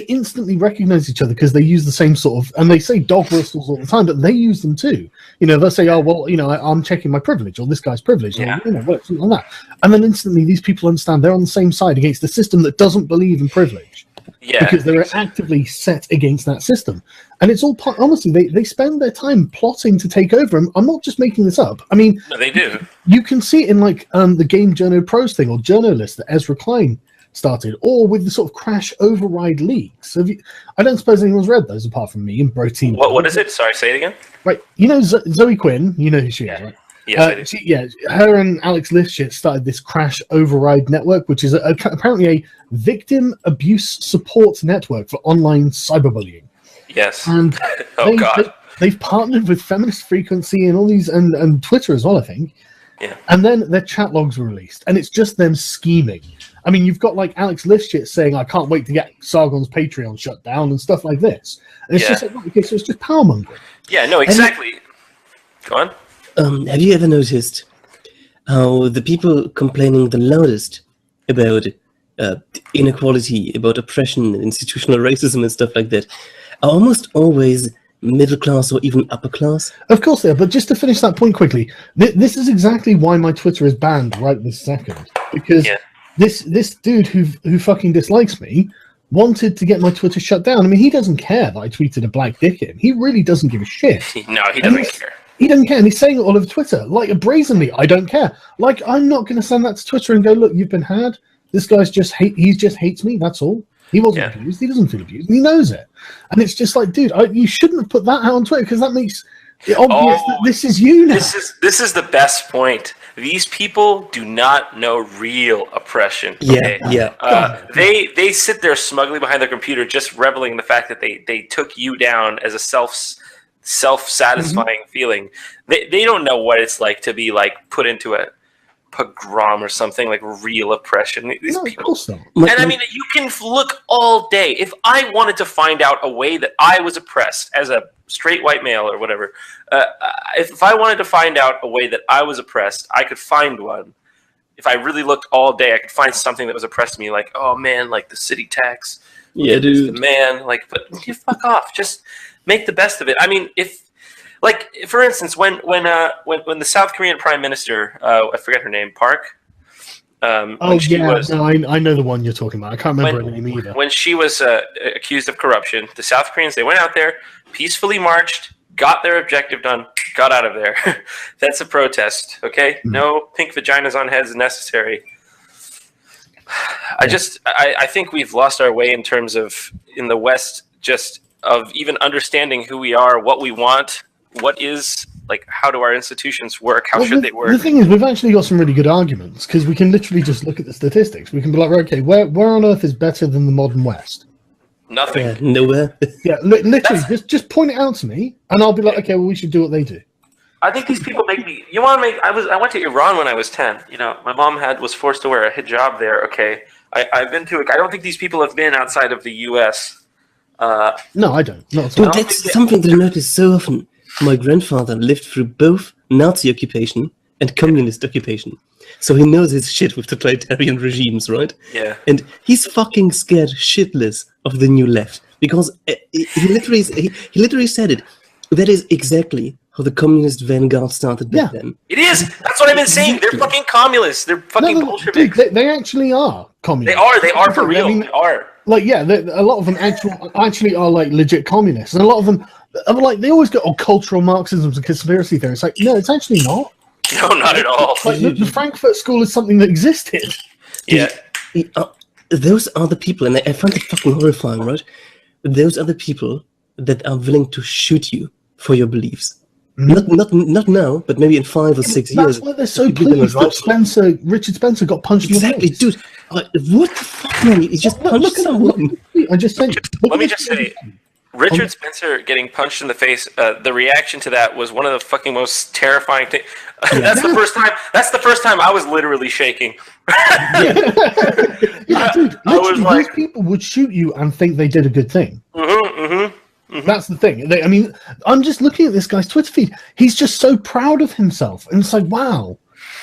instantly recognize each other because they use the same sort of, and they say dog whistles all the time, but they use them too. They'll say, "Oh, well, I'm checking my privilege," or "This guy's privilege," or something like that. And then instantly, these people understand they're on the same side against a system that doesn't believe in privilege. Yeah, because they're actively set against that system. And it's all honestly, they spend their time plotting to take over. And I'm not just making this up. I mean, no, they do. You can see it in like the Game Journo Pros thing or Journalist that Ezra Klein started, or with the sort of crash override leaks. I don't suppose anyone's read those apart from me and Broteam. What is it? Sorry, say it again. Right, Zoe Quinn, you know who she is, right? Yes, I do. Her and Alex Lifshitz started this Crash Override Network, which is apparently a victim abuse support network for online cyberbullying. Yes. And they've partnered with Feminist Frequency and all these, and Twitter as well, I think. Yeah. And then their chat logs were released, and it's just them scheming. I mean, you've got like Alex Lifshitz saying, "I can't wait to get Sargon's Patreon shut down" and stuff like this. And it's just like, okay, so it's just power mongering. Yeah, no, exactly. Go on. Have you ever noticed how the people complaining the loudest about inequality, about oppression, institutional racism, and stuff like that, are almost always middle class or even upper class? Of course they are, but just to finish that point quickly, this is exactly why my Twitter is banned right this second. Because this dude who fucking dislikes me wanted to get my Twitter shut down. I mean, he doesn't care that I tweeted a black dick in. He really doesn't give a shit. No, he doesn't care. He doesn't care, and he's saying it all over Twitter, like brazenly. I don't care. Like, I'm not going to send that to Twitter and go, look, you've been had. This guy's he just hates me. That's all. He wasn't abused. He doesn't feel abused. And he knows it. And it's just like, dude, you shouldn't have put that out on Twitter because that makes it obvious that this is you now. This is the best point. These people do not know real oppression. Okay? They sit there smugly behind their computer, just reveling in the fact that they took you down as a self-satisfying feeling. They don't know what it's like to be like put into a pogrom or something, like real oppression. These people, and I mean, you can look all day. If I wanted to find out a way that I was oppressed as a straight white male or whatever, if I wanted to find out a way that I was oppressed, I could find one. If I really looked all day, I could find something that was oppressed me, like, oh man, like the city tax. Yeah, dude. The man, like, but you fuck off. Just make the best of it. I mean, like, for instance, when the South Korean Prime Minister, I forget her name, Park. I know the one you're talking about. I can't remember her name either. When she was accused of corruption, the South Koreans, they went out there, peacefully marched, got their objective done, got out of there. That's a protest, okay? No pink vaginas on heads necessary. I think we've lost our way in terms of, in the West, just of even understanding who we are, what we want, what is, like, how do our institutions work, how should they work. The thing is, we've actually got some really good arguments, because we can literally just look at the statistics. We can be like, okay, where on earth is better than the modern West? Nothing. Nowhere. Yeah, literally, just point it out to me, and I'll be like, okay, well, we should do what they do. I think these people make me. You want to make? I went to Iran when I was 10. You know, my mom was forced to wear a hijab there. Okay, I've been to it. I don't think these people have been outside of the U.S. No, I don't. Not Dude, that's something that I notice so often. My grandfather lived through both Nazi occupation and communist occupation, so he knows his shit with totalitarian regimes, right? Yeah. And he's fucking scared shitless of the new left because he literally said it. That is exactly how the communist vanguard started back then. It is. That's what I've been saying. They're fucking communists. They're fucking Bolsheviks. Dude, they actually are communists. They are for real. I mean, they are. Like, yeah, a lot of them actually are like legit communists, and a lot of them are like, they always go, cultural Marxism's a conspiracy theory. It's like, no, it's actually not. No, not at all. Like, the Frankfurt School is something that existed. Yeah. Those are the people, and I find it fucking horrifying, right? Those are the people that are willing to shoot you for your beliefs. Not now, but maybe in 5 or 6 years. That's why they're so pleased that Richard Spencer got punched in the face. Exactly, dude. What the fuck, man? He just punched someone. I just said. Let me just say, Richard Spencer getting punched in the face. The reaction to that was one of the fucking most terrifying things. That's the first time. That's the first time I was literally shaking. Dude, literally, these people would shoot you and think they did a good thing. That's the thing. I mean, I'm just looking at this guy's Twitter feed. He's just so proud of himself, and it's like, wow,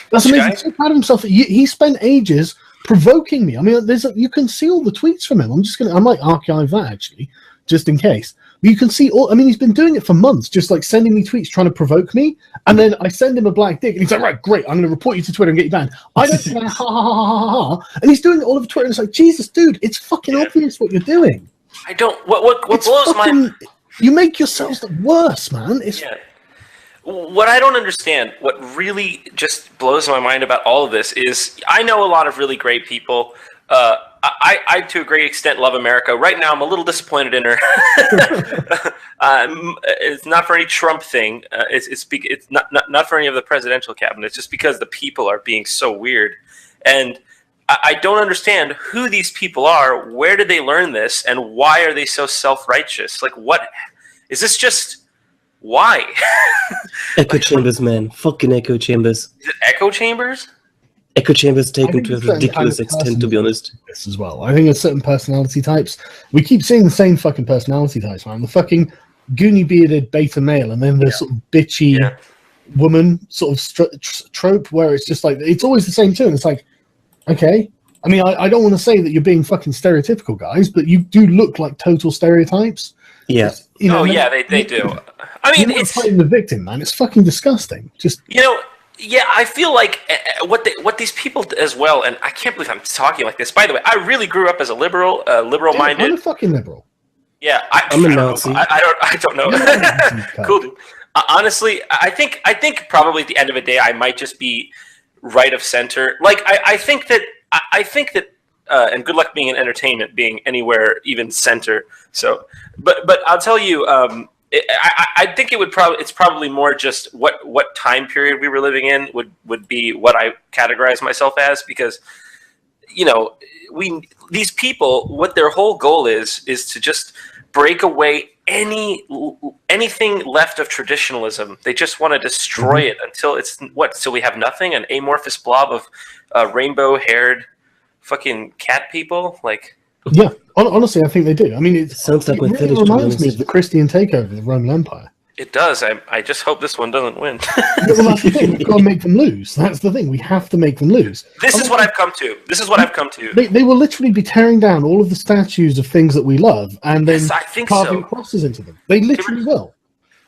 that's amazing. He's so proud of himself. He spent ages provoking me. I mean, you can see all the tweets from him. I might archive that actually, just in case. But you can see all. I mean, he's been doing it for months, just like sending me tweets trying to provoke me, and then I send him a black dick, and he's like, right, great, I'm going to report you to Twitter and get you banned. I don't care, ha ha ha ha ha. And he's doing it all over Twitter, and it's like, Jesus, dude, it's fucking obvious what you're doing. I don't. What blows my. You make yourselves look worse, man. What I don't understand, what really just blows my mind about all of this is, I know a lot of really great people. I to a great extent love America. Right now, I'm a little disappointed in her. It's not for any Trump thing. It's not for any of the presidential cabinet. It's just because the people are being so weird, and I don't understand who these people are. Where did they learn this, and why are they so self-righteous? Like, what is this? Just Why? Echo chambers, man. Fucking echo chambers. Is it echo chambers? Echo chambers taken to a ridiculous extent, to be honest. This as well. I think there's certain personality types. We keep seeing the same fucking personality types, man. The fucking goony bearded beta male, and then the sort of bitchy woman sort of trope where it's just like it's always the same too. And it's like, okay. I mean, I don't want to say that you're being fucking stereotypical, guys, but you do look like total stereotypes. Yeah. You know, they do. I mean, it's playing the victim, man. It's fucking disgusting. Just I feel like what these people as well, and I can't believe I'm talking like this. By the way, I really grew up as a liberal-minded. I'm a fucking liberal. Yeah, I'm a Nazi. I don't know. Cool, dude. Honestly, I think probably at the end of the day, I might just be right of center. Like I think that, and good luck being in entertainment, being anywhere even center. So, but I'll tell you, I think it's probably more just what time period we were living in would be what I categorize myself as, because these people, what their whole goal is to just break away anything left of traditionalism. They just want to destroy it until it's so we have nothing, an amorphous blob of rainbow-haired fucking cat people, like. Yeah, honestly, I think they do. I mean, it sounds like it really reminds me of the Christian takeover of the Roman Empire. It does. I just hope this one doesn't win. Well, that's the thing. We've got to make them lose. That's the thing. We have to make them lose. This is what I've come to. They will literally be tearing down all of the statues of things that we love and then carving crosses into them. They literally will.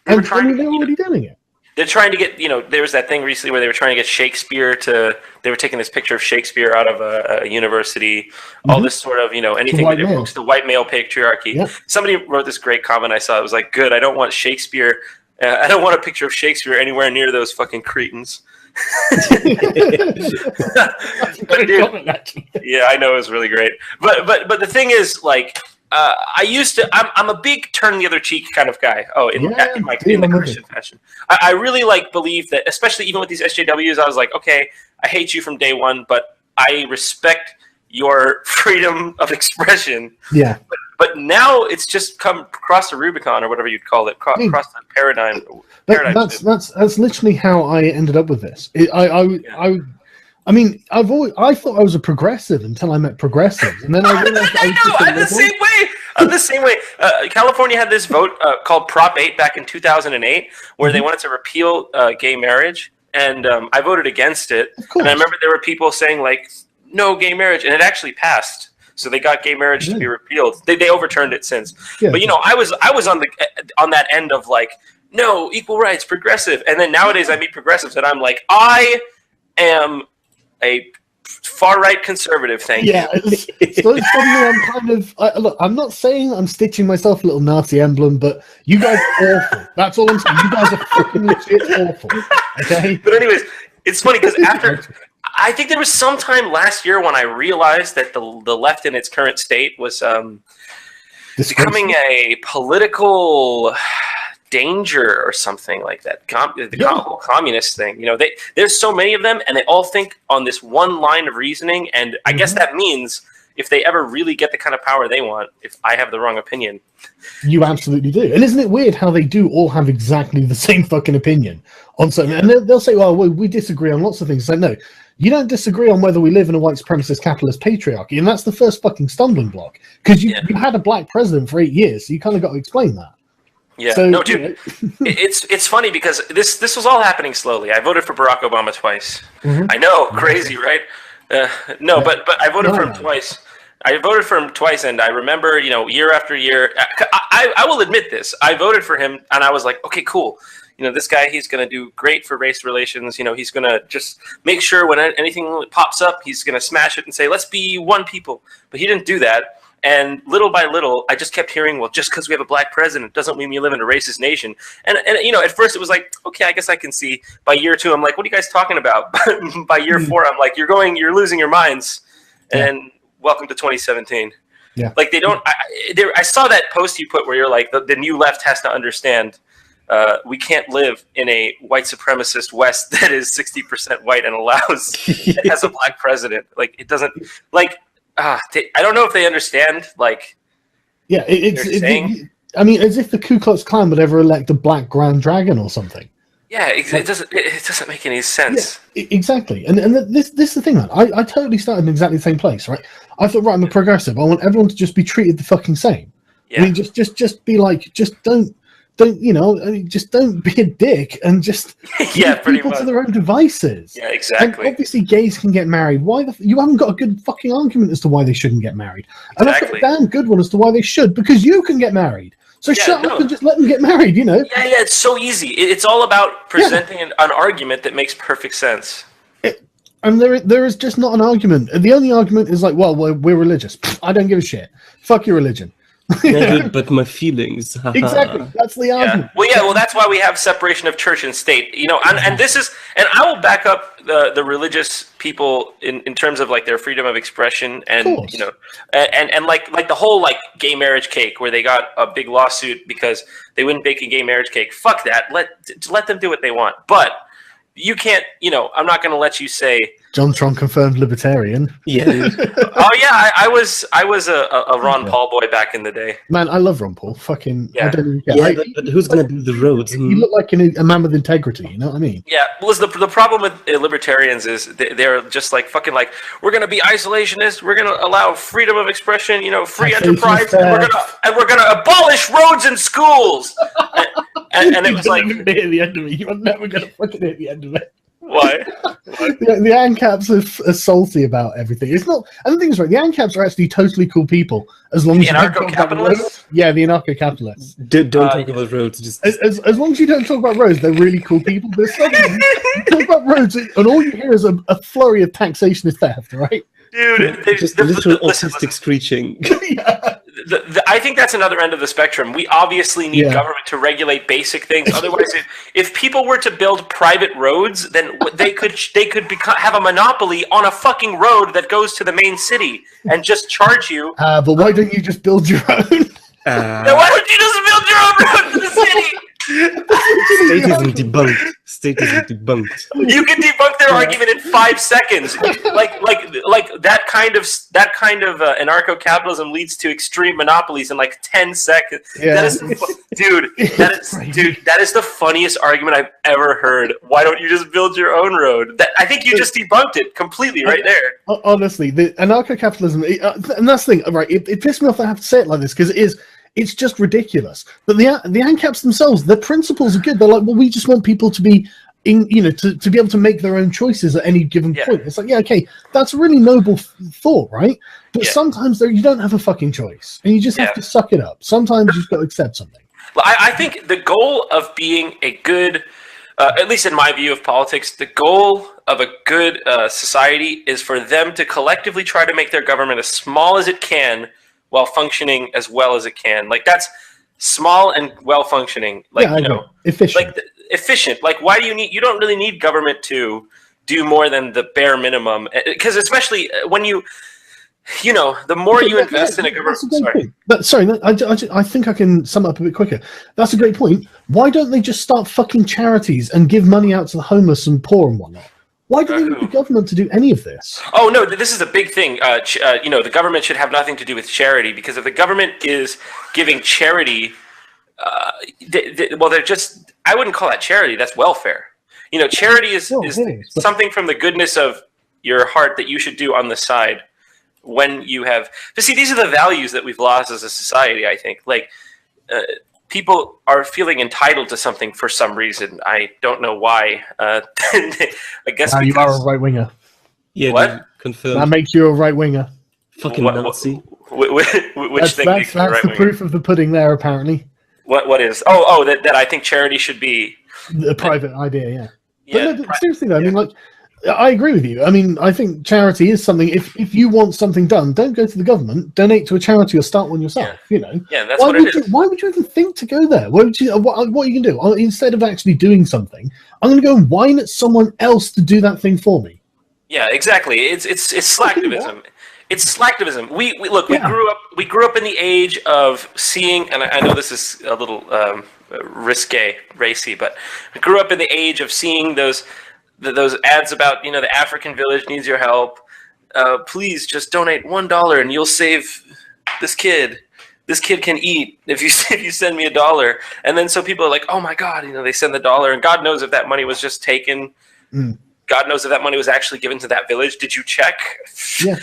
They're already doing it. They're trying to get, there was that thing recently where they were trying to get Shakespeare they were taking this picture of Shakespeare out of a university, all this sort of, anything with their books, the white male patriarchy. Yep. Somebody wrote this great comment I saw. It was like, good, I don't want Shakespeare. I don't want a picture of Shakespeare anywhere near those fucking cretins. But dude, yeah, I know, it was really great. But the thing is, like, I'm a big turn the other cheek kind of guy. In the Christian fashion. I really believe that, especially even with these SJWs, I was like, okay, I hate you from day one, but I respect your freedom of expression. Yeah. But now it's just come across the Rubicon, or whatever you'd call it, across the paradigm. That's literally how I ended up with this. I mean, I thought I was a progressive until I met progressives, and then I realized I'm the same way. I'm the same way. California had this vote called Prop 8 back in 2008, where they wanted to repeal gay marriage, and I voted against it. And I remember there were people saying like, "No gay marriage," and it actually passed. So they got gay marriage to be repealed. They overturned it since. Yeah. But I was on that end of like, no, equal rights, progressive, and then nowadays I meet progressives and I'm like, I am a far-right conservative, thank you. Yeah, so suddenly I'm kind of... look, I'm not saying I'm stitching myself a little Nazi emblem, but you guys are awful. That's all I'm saying. You guys are fucking legit awful. Okay? But anyways, it's funny because after... I think there was some time last year when I realized that the left in its current state was becoming a political danger or something like that. The whole communist thing. There's so many of them, and they all think on this one line of reasoning. And I guess that means if they ever really get the kind of power they want, if I have the wrong opinion. You absolutely do. And isn't it weird how they do all have exactly the same fucking opinion on something? And they'll say, well, we disagree on lots of things. It's like, no, you don't disagree on whether we live in a white supremacist capitalist patriarchy. And that's the first fucking stumbling block. Because you had a black president for 8 years, so you kind of got to explain that. Yeah, so, no, dude, it's funny because this was all happening slowly. I voted for Barack Obama twice. I know, crazy, right? But I voted for him twice. I voted for him twice, and I remember, year after year. I will admit this. I voted for him, and I was like, okay, cool. This guy, he's going to do great for race relations. He's going to just make sure when anything pops up, he's going to smash it and say, let's be one people. But he didn't do that. And little by little, I just kept hearing, well, just because we have a black president doesn't mean we live in a racist nation. And at first it was like, okay, I guess I can see. By year 2, I'm like, what are you guys talking about? By year 4, I'm like, you're losing your minds. And welcome to 2017. Yeah. Like I saw that post you put where you're like, the new left has to understand we can't live in a white supremacist West that is 60% white and it has a black president. Like, it doesn't, like, I don't know if they understand, like, it's I mean, as if the Ku Klux Klan would ever elect a black Grand Dragon or something. Yeah, it doesn't make any sense. Yeah, exactly. And this is the thing, man. I totally started in exactly the same place, right? I thought, right, I'm a progressive. I want everyone to just be treated the fucking same. Yeah. I mean, just be like, just don't just don't be a dick and just leave people to their own devices. Yeah, exactly. And obviously, gays can get married. Why you haven't got a good fucking argument as to why they shouldn't get married? And I've got a damn good one as to why they should, because you can get married. So shut up and just let them get married, you know? Yeah, it's so easy. It's all about presenting an argument that makes perfect sense. And there is just not an argument. The only argument is like, well, we're religious. I don't give a shit. Fuck your religion. Yeah, but my feelings. Exactly. That's the argument. Well, that's why we have separation of church and state. You know, and this is, and I will back up the religious people in terms of like their freedom of expression, and you know, and like the whole like gay marriage cake where they got a big lawsuit because they wouldn't bake a gay marriage cake. Fuck that. Let them do what they want. But you can't. You know, I'm not going to let you say. JonTron confirmed libertarian. Yeah. Oh yeah, I was a Ron Paul boy back in the day. Man, I love Ron Paul. Fucking yeah. I don't even care. Yeah, but who's gonna build the roads? You look like a man with integrity. You know what I mean? Yeah. Well, the problem with libertarians is they're just like fucking like, we're gonna be isolationists. We're gonna allow freedom of expression. You know, free enterprise. And we're gonna abolish roads and schools. and it was like hit the end of it. You're never gonna fucking hit the end of it. Why? The ANCAPs are salty about everything. It's not. And the thing is, right? The ANCAPs are actually totally cool people, as long as you don't talk about roads. Yeah, the anarcho-capitalists. Don't talk about roads. Just as long as you don't talk about roads, they're really cool people. But suddenly, you talk about roads, and all you hear is a flurry of taxation and theft, right? Dude, just literal autistic screeching. Yeah. I think that's another end of the spectrum. We obviously need government to regulate basic things. Otherwise, if people were to build private roads, then they could have a monopoly on a fucking road that goes to the main city and just charge you. But why don't you just build your own? Then why don't you just build your own road to the city? Statism debunked. You can debunk their argument in 5 seconds. Like that kind of anarcho-capitalism leads to extreme monopolies in like 10 seconds. Yeah. That is the funniest argument I've ever heard. Why don't you just build your own road? I think you just debunked it completely right there. Honestly, the anarcho-capitalism, and that's the thing, right? It pissed me off that I have to say it like this, because it's just ridiculous. But the ANCAPs themselves, their principles are good. They're like, well, we just want people to be to be able to make their own choices at any given point. It's like, yeah, okay, that's a really noble thought, right? But sometimes you don't have a fucking choice, and you just have to suck it up. Sometimes you've got to accept something. Well, I think the goal of being a good, at least in my view of politics, the goal of a good society is for them to collectively try to make their government as small as it can, while functioning as well as it can. Like, that's small and well functioning. Like, efficient. Like efficient. Like, why do you don't really need government to do more than the bare minimum? Because especially when the more you invest in a government. I think I can sum up a bit quicker. That's a great point. Why don't they just start fucking charities and give money out to the homeless and poor and whatnot? Why do they need the government to do any of this? Oh, no, this is a big thing. The government should have nothing to do with charity, because if the government is giving charity, they're just, I wouldn't call that charity. That's welfare. You know, charity is something from the goodness of your heart that you should do on the side when you have. But see, these are the values that we've lost as a society, I think. Like, people are feeling entitled to something for some reason. I don't know why. I guess you are a right winger. Yeah, what? Confirmed. That makes you a right winger. Fucking Nazi. Which thing? That's the proof of the pudding there, apparently. What is? Oh, that I think charity should be a private idea. Yeah. But seriously though, I mean, like, I agree with you. I mean, I think charity is something. If you want something done, don't go to the government. Donate to a charity or start one yourself. Yeah. You know. Yeah, that's what it is. Why would you even think to go there? What are you gonna do? Instead of actually doing something, I'm gonna go and whine at someone else to do that thing for me. Yeah, exactly. It's slacktivism. It's slacktivism. We grew up in the age of seeing, and I know this is a little racy, but we grew up in the age of seeing those ads about, the African village needs your help. Please just donate $1 and you'll save this kid. this kid can eat if you send me $1. And then so people are like, oh my God, they send the $1, and God knows if that money was just taken. God knows if that money was actually given to that village. Did you check? Yeah.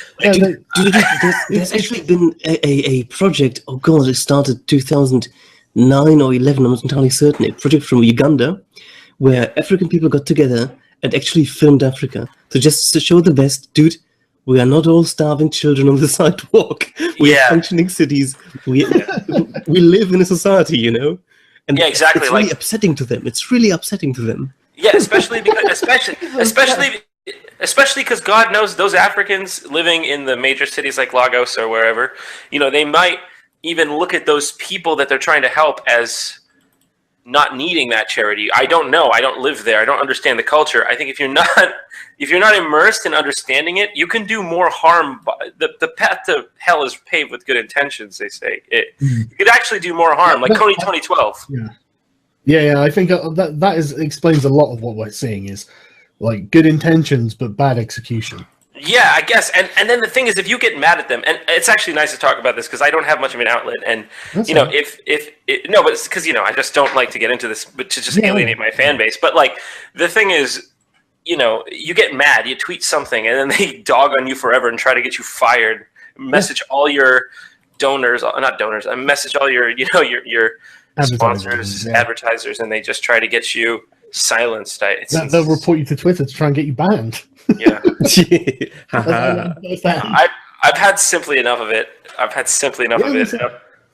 There's actually been a project. Oh God, it started 2009 or 11. I'm not entirely certain. A project from Uganda, where African people got together and actually filmed Africa. So just to show the West, dude, we are not all starving children on the sidewalk. We are functioning cities. We live in a society, And yeah, exactly. It's really upsetting to them. It's really upsetting to them. Yeah, especially because God knows those Africans living in the major cities like Lagos or wherever, they might even look at those people that they're trying to help as not needing that charity. I don't know. I don't live there. I don't understand the culture. I think if you're not immersed in understanding it, you can do more harm. The path to hell is paved with good intentions, they say. You could actually do more harm, like Coney 2012. Yeah, I think that explains a lot of what we're seeing is like good intentions but bad execution. Yeah, I guess. And then the thing is, if you get mad at them, and it's actually nice to talk about this because I don't have much of an outlet, and but it's because I just don't like to get into this, but to just alienate my fan base. But like the thing is, you get mad, you tweet something, and then they dog on you forever and try to get you fired. Message all your message all your your sponsors, advertisers, and they just try to get you silenced. They'll report you to Twitter to try and get you banned. Yeah. I've had simply enough of it.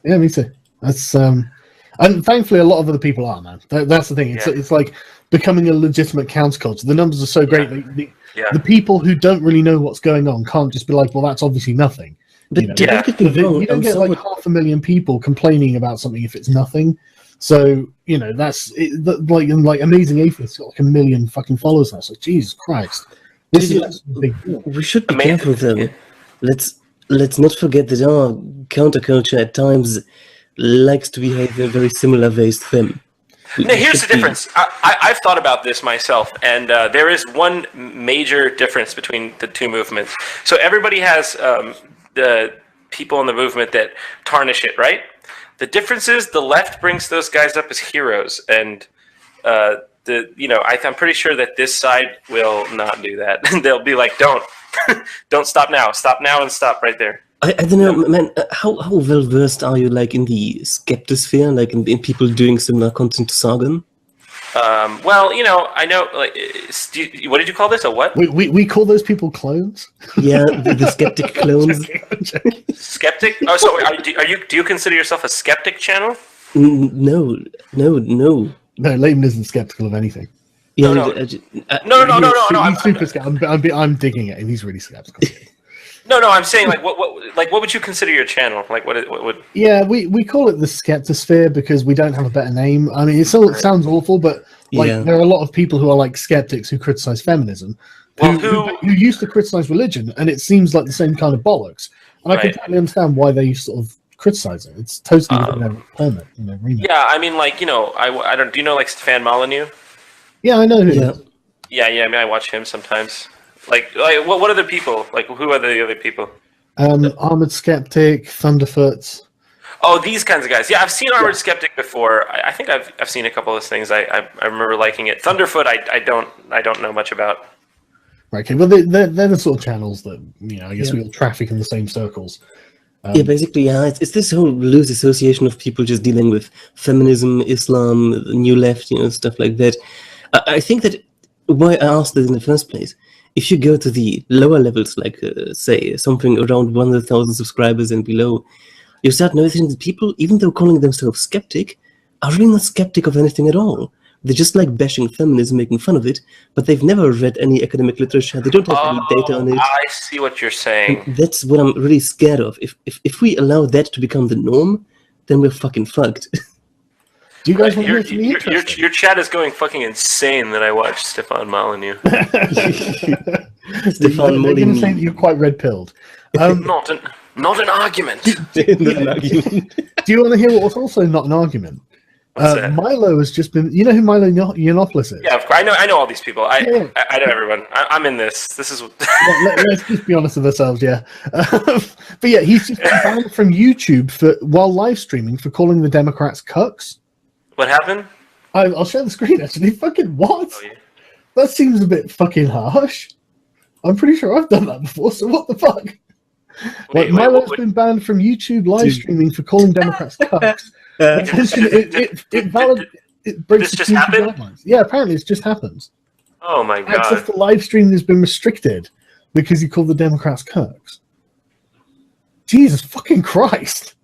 Yeah, me too. That's and thankfully a lot of other people are, man. That's the thing. It's like becoming a legitimate counterculture. The numbers are so great. The people who don't really know what's going on can't just be like, well, that's obviously nothing. But you don't get like 500,000 people complaining about something if it's nothing. So that's like Amazing Atheist got like 1 million fucking followers now. So Jesus Christ, we should be careful though. Let's not forget that our counterculture at times likes to behave in a very similar ways to them. Now, here's the difference. I've thought about this myself, and there is one major difference between the two movements. So everybody has the people in the movement that tarnish it, right? The difference is the left brings those guys up as heroes, and I'm pretty sure that this side will not do that. They'll be like, don't stop now, and stop right there. I don't know, man. How well versed are you, like in the skeptosphere, like in people doing similar content to Sargon? Well, I know. Like, what did you call this? A what? We call those people clones. Yeah, the skeptic clones. Skeptic? Oh, so do you consider yourself a skeptic channel? No. No, Leighton isn't skeptical of anything. Yeah, no. He's super skeptical. I'm digging at him. He's really skeptical. No, I'm saying what would you consider your channel? Like what would? Yeah, we call it the Skeptosphere because we don't have a better name. I mean, it sounds awful, but there are a lot of people who are like skeptics who criticize feminism, who used to criticize religion, and it seems like the same kind of bollocks. And I can totally understand why they sort of criticize it. It's totally within their permit, remit. Yeah, I mean, like I don't. Do you know like Stefan Molyneux? Yeah, I know who. Yeah. I mean, I watch him sometimes. Like what other people? Like, who are the other people? Armored Skeptic, Thunderfoot. Oh, these kinds of guys. Yeah, I've seen Armored Skeptic before. I think I've seen a couple of those things. I remember liking it. Thunderfoot, I don't know much about. Right, okay. Well, they're the sort of channels that I guess we all traffic in the same circles. Basically, it's this whole loose association of people just dealing with feminism, Islam, the new left, stuff like that. I think that why I asked this in the first place. If you go to the lower levels, like say something around 100,000 subscribers and below, you start noticing that people, even though calling themselves skeptic, are really not skeptic of anything at all. They just like bashing feminism, making fun of it, but they've never read any academic literature. They don't have any data on it. I see what you're saying. And that's what I'm really scared of. If we allow that to become the norm, then we're fucking fucked. Do you guys want to hear something interesting? Your chat is going fucking insane that I watched Stefan Molyneux. Stefan Molyneux. They're going to say that you're quite red-pilled. Not an argument. Not an argument. Do you want to hear what was also not an argument? What's that? Milo has just been... You know who Milo Yiannopoulos is? Yeah, of course. I know all these people. I know everyone. I'm in this. This is. Let's just be honest with ourselves, yeah. But yeah, he's just been banned from YouTube while live streaming for calling the Democrats cucks. What happened? I'll share the screen. Actually, fucking what? Oh, yeah. That seems a bit fucking harsh. I'm pretty sure I've done that before. So what the fuck? My life's been banned from YouTube live streaming for calling Democrats cucks. It breaks this just happened? Guidelines. Yeah, apparently it's just happened. Oh my god. Access to live streaming has been restricted because he called the Democrats cucks. Jesus fucking Christ.